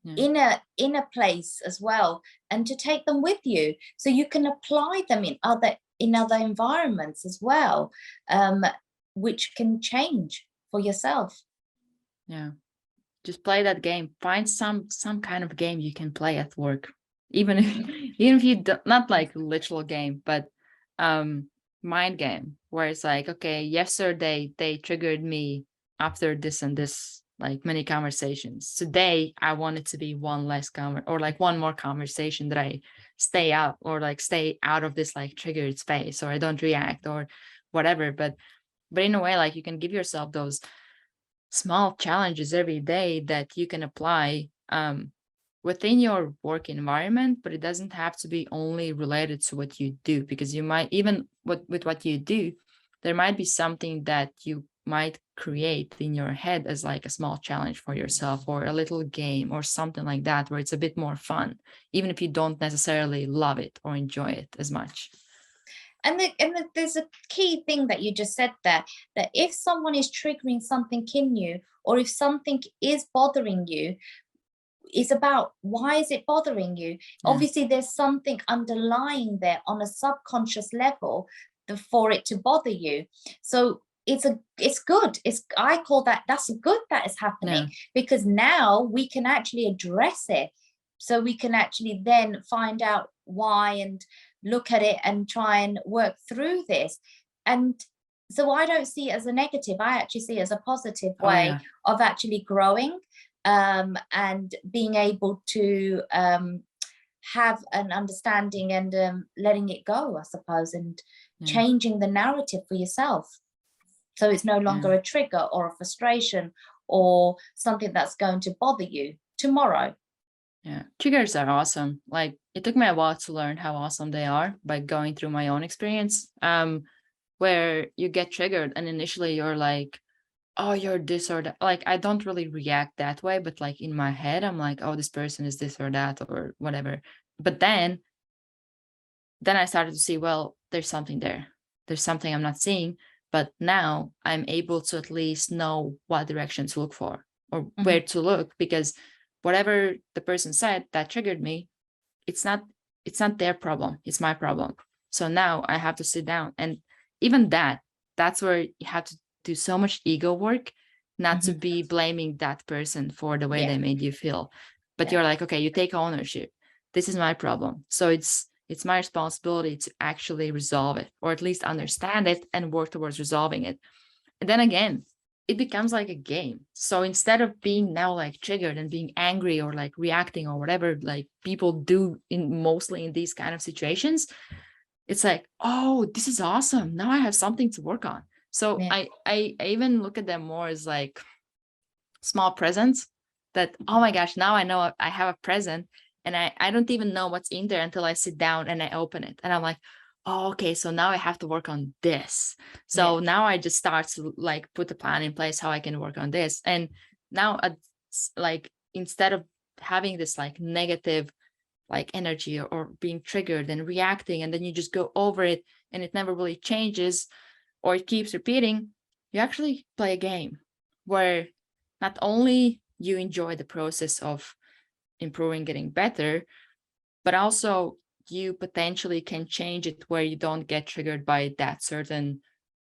in a place as well, and to take them with you, so you can apply them in other environments as well, which can change for yourself. Just play that game. Find some kind of game you can play at work, even if you don't, not like literal game, but mind game, where it's like, okay, yesterday they triggered me after this and this, like many conversations. Today I want it to be one less or like one more conversation that I stay out, or like stay out of this like triggered space, or I don't react or whatever. But in a way, like, you can give yourself those small challenges every day that you can apply within your work environment, but it doesn't have to be only related to what you do, because you might, even with what you do, there might be something that you might create in your head as like a small challenge for yourself, or a little game or something like that, where it's a bit more fun, even if you don't necessarily love it or enjoy it as much. And there's a key thing that you just said there, that if someone is triggering something in you, or if something is bothering you, it's about, why is it bothering you? Obviously there's something underlying there on a subconscious level for it to bother you. So it's good. I call that's good that is happening, because now we can actually address it. So we can actually then find out why, and look at it and try and work through this. And so I don't see it as a negative. I actually see it as a positive way of actually growing, and being able to have an understanding, and letting it go, I suppose, and changing the narrative for yourself. So it's no longer a trigger or a frustration or something that's going to bother you tomorrow. Triggers are awesome. Like, it took me a while to learn how awesome they are by going through my own experience, where you get triggered and initially you're like, oh, you're this or that. Like, I don't really react that way, but like in my head, I'm like, oh, this person is this or that or whatever. But then I started to see, well, there's something there. There's something I'm not seeing. But now I'm able to at least know what direction to look for or where to look, because whatever the person said that triggered me, it's not their problem. It's my problem. So now I have to sit down, and even that's where you have to do so much ego work, not to be blaming that person for the way they made you feel. But you're like, okay, you take ownership. This is my problem. So it's my responsibility to actually resolve it, or at least understand it and work towards resolving it. And then again, it becomes like a game. So instead of being now like triggered and being angry or like reacting or whatever like people do in mostly in these kind of situations, it's like, oh, this is awesome. Now I have something to work on. So I even look at them more as like small presents that, oh my gosh, now I know I have a present, and I don't even know what's in there until I sit down and I open it. And I'm like, oh, okay, so now I have to work on this. So now I just start to like put a plan in place how I can work on this. And now like instead of having this like negative like energy or being triggered and reacting, and then you just go over it and it never really changes or it keeps repeating, you actually play a game where not only you enjoy the process of improving, getting better, but also you potentially can change it where you don't get triggered by that certain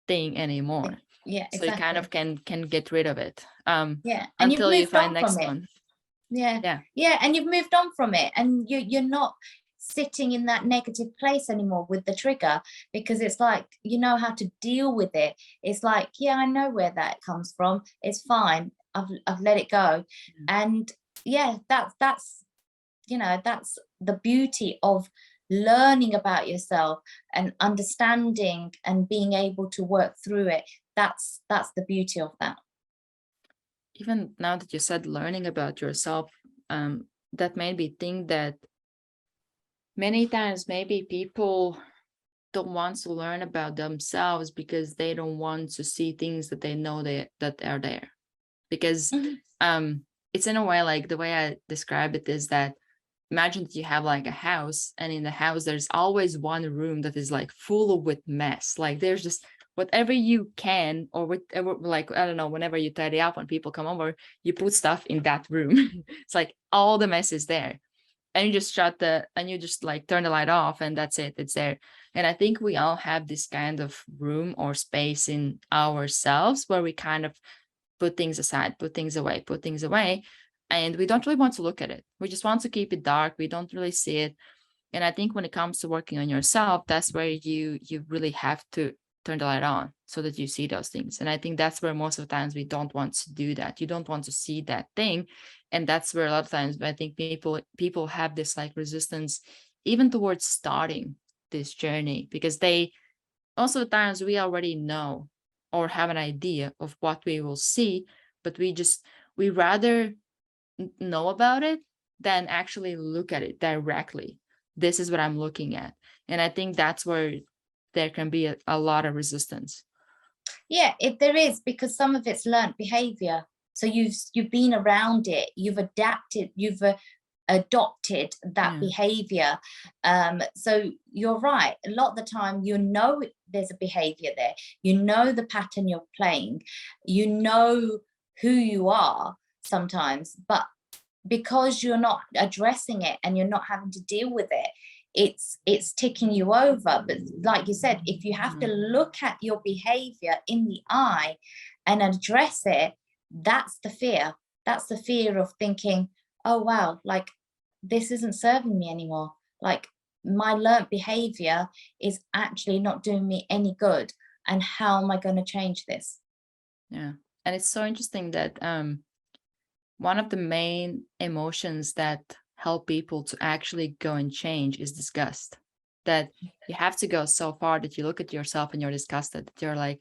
thing anymore. Yeah, so you kind of can get rid of it and until you you've moved find on from next it. one. And you've moved on from it, and you're not sitting in that negative place anymore with the trigger, because it's like you know how to deal with it. It's like, yeah, I know where that comes from, it's fine, I've let it go. And that's you know, that's the beauty of learning about yourself and understanding and being able to work through it. That's the beauty of that. Even now that you said learning about yourself, that made me think that many times maybe people don't want to learn about themselves because they don't want to see things that they know that are there. Because it's in a way like the way I describe it is that imagine that you have like a house, and in the house there's always one room that is like full with mess. Like there's just whatever you can, or whatever, like I don't know, whenever you tidy up when people come over, you put stuff in that room. It's like all the mess is there, and you just you just like turn the light off, and that's it, it's there. And I think we all have this kind of room or space in ourselves where we kind of put things aside, put things away, and we don't really want to look at it. We just want to keep it dark. We don't really see it. And I think when it comes to working on yourself, that's where you really have to turn the light on so that you see those things. And I think that's where most of the times we don't want to do that. You don't want to see that thing. And that's where a lot of times I think people have this like resistance even towards starting this journey, because they most of the times we already know or have an idea of what we will see, but we rather know about it than actually look at it directly. This is what I'm looking at. And I think that's where there can be a lot of resistance. Yeah, there is, because some of it's learned behavior. So you've been around it, you've adapted, you've adopted that behavior. So you're right, a lot of the time you know there's a behavior there, you know the pattern you're playing, you know who you are sometimes, but because you're not addressing it and you're not having to deal with it, it's ticking you over. But like you said, if you have to look at your behavior in the eye and address it, that's the fear of thinking, oh wow, like this isn't serving me anymore, like my learnt behavior is actually not doing me any good, and how am I going to change this? And it's so interesting that one of the main emotions that help people to actually go and change is disgust. That you have to go so far that you look at yourself and you're disgusted, that you're like,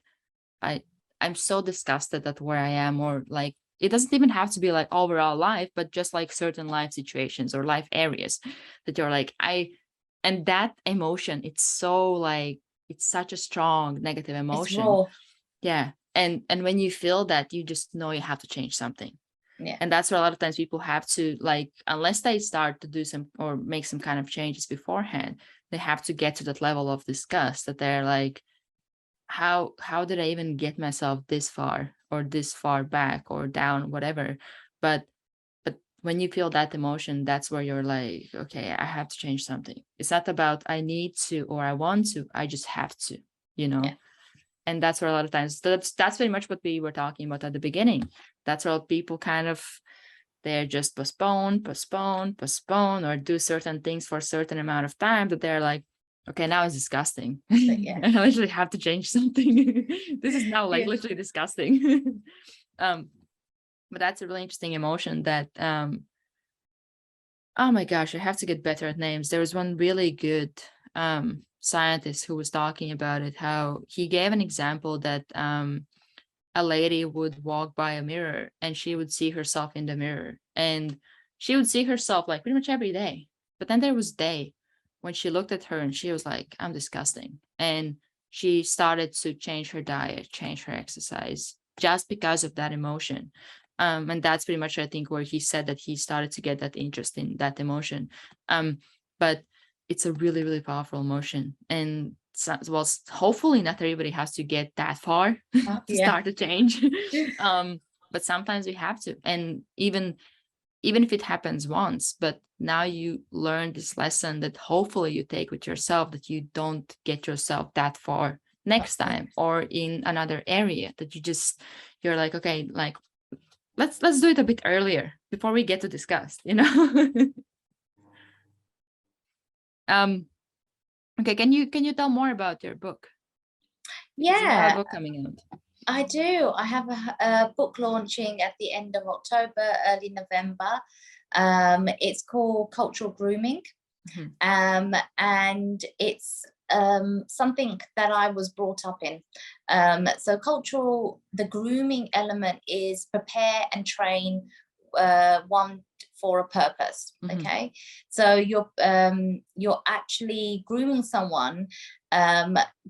I'm so disgusted at where I am, or like it doesn't even have to be like overall life, but just like certain life situations or life areas that you're like, and that emotion, it's so like, it's such a strong negative emotion. It's raw. Yeah. And when you feel that, you just know you have to change something. Yeah. And that's where a lot of times people have to, like, unless they start to do some or make some kind of changes beforehand, they have to get to that level of disgust that they're like, how did I even get myself this far, or this far back or down, whatever. But when you feel that emotion, that's where you're like, okay, I have to change something. It's not about I need to or I want to, I just have to, you know. Yeah. And that's where a lot of times, that's pretty much what we were talking about at the beginning. That's where people kind of, they're just postpone, or do certain things for a certain amount of time that they're like, okay, now it's disgusting. Yeah. I literally have to change something. This is now like Yeah. literally disgusting. But that's a really interesting emotion that, oh my gosh, I have to get better at names. There was one really good scientist who was talking about it, how he gave an example that a lady would walk by a mirror and she would see herself in the mirror, and she would see herself like pretty much every day. But then there was a day when she looked at her and she was like, I'm disgusting. And she started to change her diet, change her exercise, just because of that emotion. And that's pretty much, I think, where he said that he started to get that interest in that emotion. But it's a really, really powerful emotion. And so, well, hopefully not everybody has to get that far to Yeah. start to change. But sometimes we have to. And even if it happens once, but now you learn this lesson that hopefully you take with yourself, that you don't get yourself that far next time or in another area, that you're like, okay, like, let's do it a bit earlier before we get to discuss, you know. Okay, can you tell more about your book? Because you have a Yeah, book coming out. I do. I have a book launching at the end of October, early November. It's called Cultural Grooming. Mhm. And it's something that I was brought up in. So the grooming element is prepare and train one for a purpose. Mhm. Okay, so you're actually grooming someone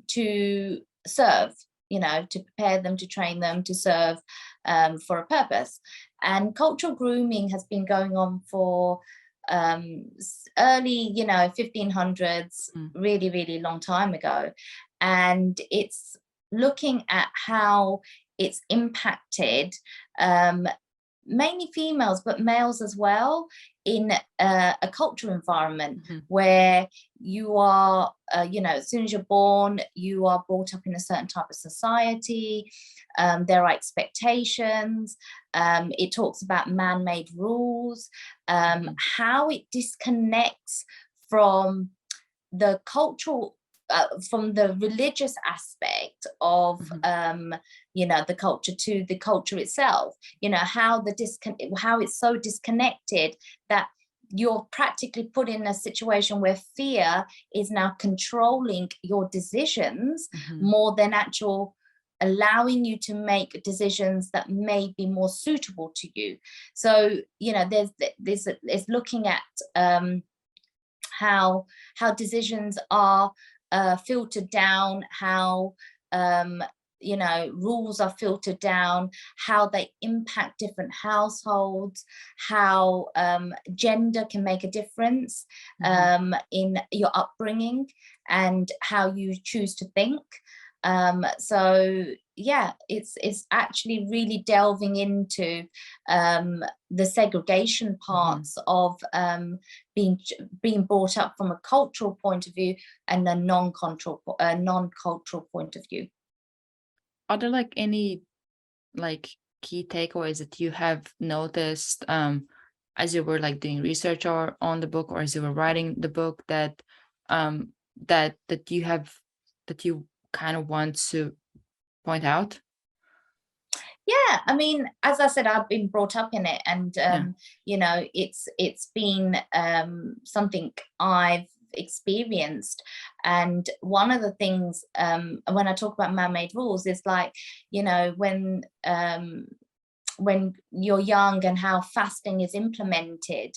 to serve, you know, to prepare them, to train them, to serve for a purpose. And cultural grooming has been going on for early, 1500s, really, really long time ago. And it's looking at how it's impacted mainly females, but males as well, in a cultural environment where you are, as soon as you're born, you are brought up in a certain type of society. There are expectations. It talks about man-made rules, how it disconnects from the cultural, from the religious aspect of the culture to the culture itself. How it's so disconnected that you're practically put in a situation where fear is now controlling your decisions more than actual allowing you to make decisions that may be more suitable to you. So there's looking at how decisions are filtered down, how rules are filtered down, how they impact different households, how gender can make a difference in your upbringing and how you choose to think. So yeah, it's actually really delving into the segregation parts of being brought up from a cultural point of view and a non-cultural point of view. Are there like any like key takeaways that you have noticed as you were like doing research or on the book, or as you were writing the book, that that you kind of want to point out? Yeah, I mean, as I said, I've been brought up in it, and it's been something I've experienced. And one of the things when I talk about man-made rules is like, when you're young and how fasting is implemented.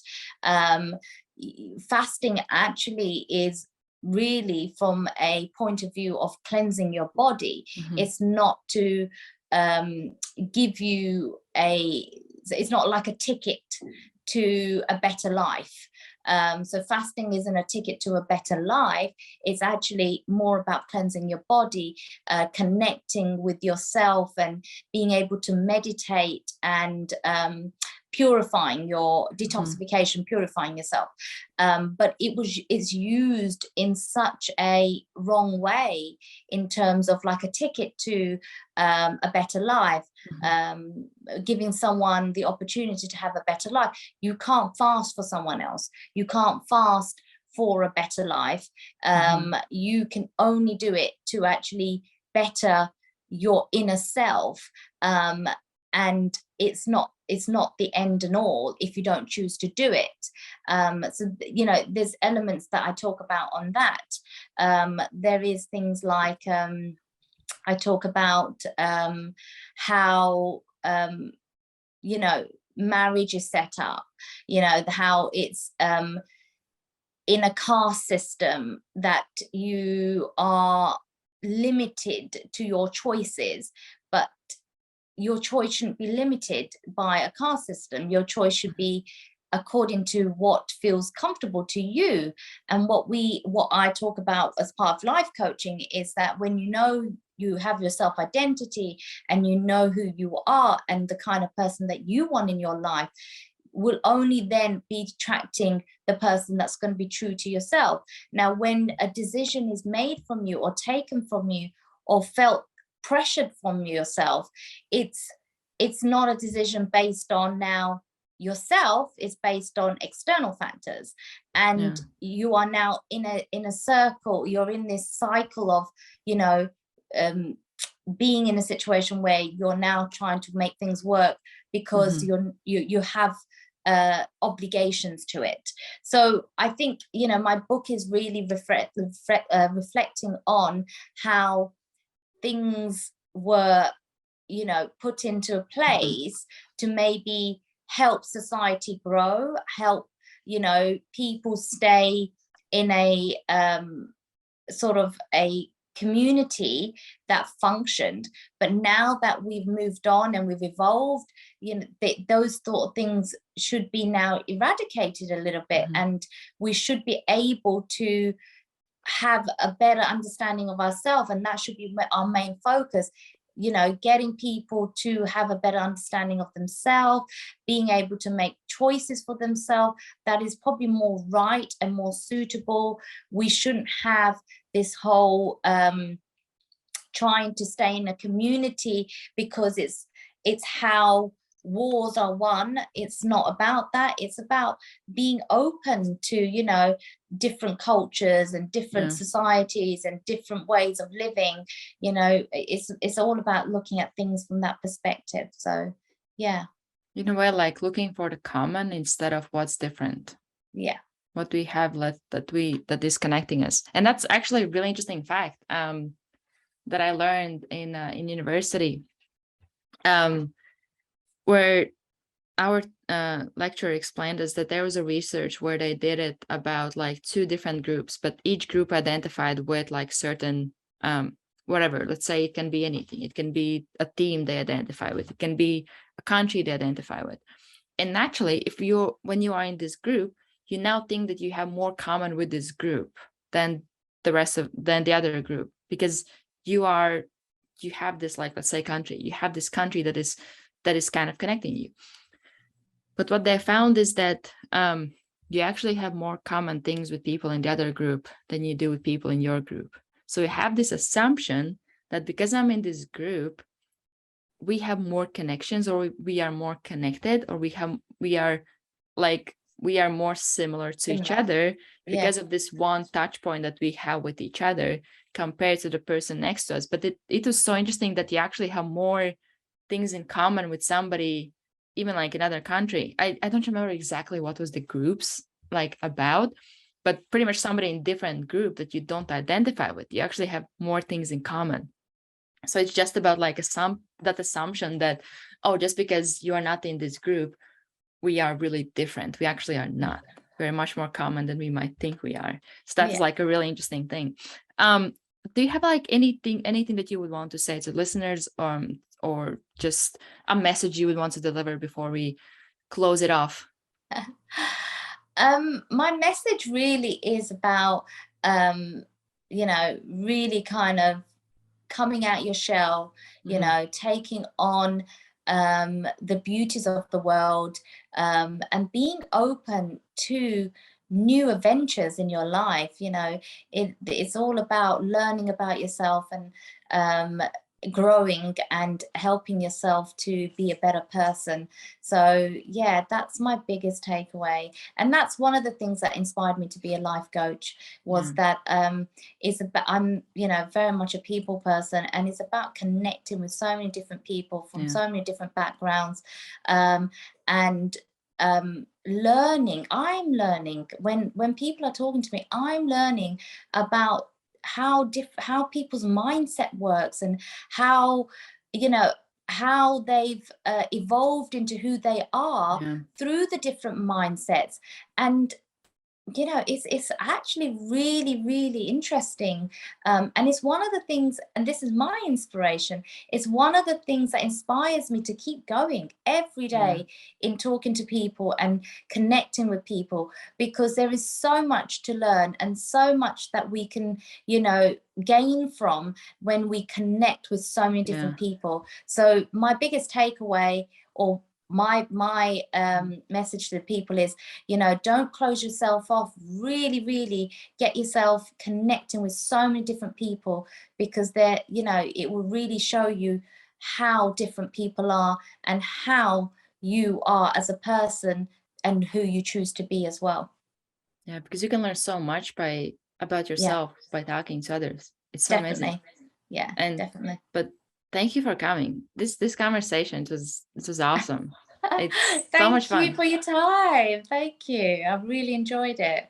Fasting actually is really from a point of view of cleansing your body. It's not to give you it's not like a ticket to a better life. So fasting isn't a ticket to a better life. It's actually more about cleansing your body, connecting with yourself, and being able to meditate, and purifying your detoxification, purifying yourself. But it's used in such a wrong way, in terms of like a ticket to a better life, giving someone the opportunity to have a better life. You can't fast for someone else. You can't fast for a better life. You can only do it to actually better your inner self. And it's not the end and all if you don't choose to do it. So, you know, there's elements that I talk about on that. There is things like, I talk about how, you know, marriage is set up, you know, how it's in a caste system, that you are limited to your choices, but your choice shouldn't be limited by a caste system. Your choice should be according to what feels comfortable to you. And what I talk about as part of life coaching is that when you know you have your self-identity, and you know who you are and the kind of person that you want in your life, will only then be attracting the person that's going to be true to yourself. Now, when a decision is made from you, or taken from you, or felt pressured from yourself, it's not a decision based on now yourself, it's based on external factors. And you are now in a circle, you're in this cycle of, you know, being in a situation where you're now trying to make things work, because you have obligations to it. So I think, you know, my book is really reflecting on how things were, you know, put into place to maybe help society grow, help, you know, people stay in a sort of a community that functioned. But now that we've moved on and we've evolved, you know, those sort of things should be now eradicated a little bit, and we should be able to have a better understanding of ourselves, and that should be our main focus. You know, getting people to have a better understanding of themselves, being able to make choices for themselves that is probably more right and more suitable. We shouldn't have this whole trying to stay in a community because it's how wars are won. It's not about that. It's about being open to, you know, different cultures and different societies and different ways of living. You know, it's all about looking at things from that perspective. So yeah, you know, we're like looking for the common instead of what's different. What we have left that is connecting us. And that's actually a really interesting fact that I learned in university, where our lecturer explained us that there was a research where they did it about like 2 different groups, but each group identified with like certain whatever. Let's say it can be anything. It can be a team they identify with. It can be a country they identify with. And naturally, when you are in this group, you now think that you have more common with this group than the other group, because you have this, like, let's say country, you have this country that is kind of connecting you. But what they found is that you actually have more common things with people in the other group than you do with people in your group. So you have this assumption that because I'm in this group, we have more connections, or we are more connected, or we are more similar to each other because of this one touch point that we have with each other compared to the person next to us. But it was so interesting that you actually have more things in common with somebody, even like another country. I don't remember exactly what was the groups like about, but pretty much somebody in different group that you don't identify with, you actually have more things in common. So it's just about like that assumption that, oh, just because you are not in this group, we are really different. We actually are not. We're much more common than we might think we are. So that's like a really interesting thing. Do you have like anything that you would want to say to listeners, or just a message you would want to deliver before we close it off? My message really is about, really kind of coming out your shell, taking on the beauties of the world, and being open to new adventures in your life. It's all about learning about yourself and growing and helping yourself to be a better person. So yeah, that's my biggest takeaway, and that's one of the things that inspired me to be a life coach, was that it's about, I'm very much a people person, and it's about connecting with so many different people from so many different backgrounds, and learning. I'm learning when people are talking to me, I'm learning about how people's mindset works, and how how they've evolved into who they are through the different mindsets. And it's actually really, really interesting. And it's one of the things, and this is my inspiration, it's one of the things that inspires me to keep going every day in talking to people and connecting with people, because there is so much to learn and so much that we can, gain from when we connect with so many different people. So my biggest takeaway, or my message to the people is, don't close yourself off. Really, really get yourself connecting with so many different people, because they're, it will really show you how different people are and how you are as a person and who you choose to be as well. Yeah, because you can learn so much about yourself by talking to others. It's so amazing. Yeah, and definitely. But thank you for coming. This conversation was awesome. It's so Thank much fun. you for your time. Thank you. I've really enjoyed it.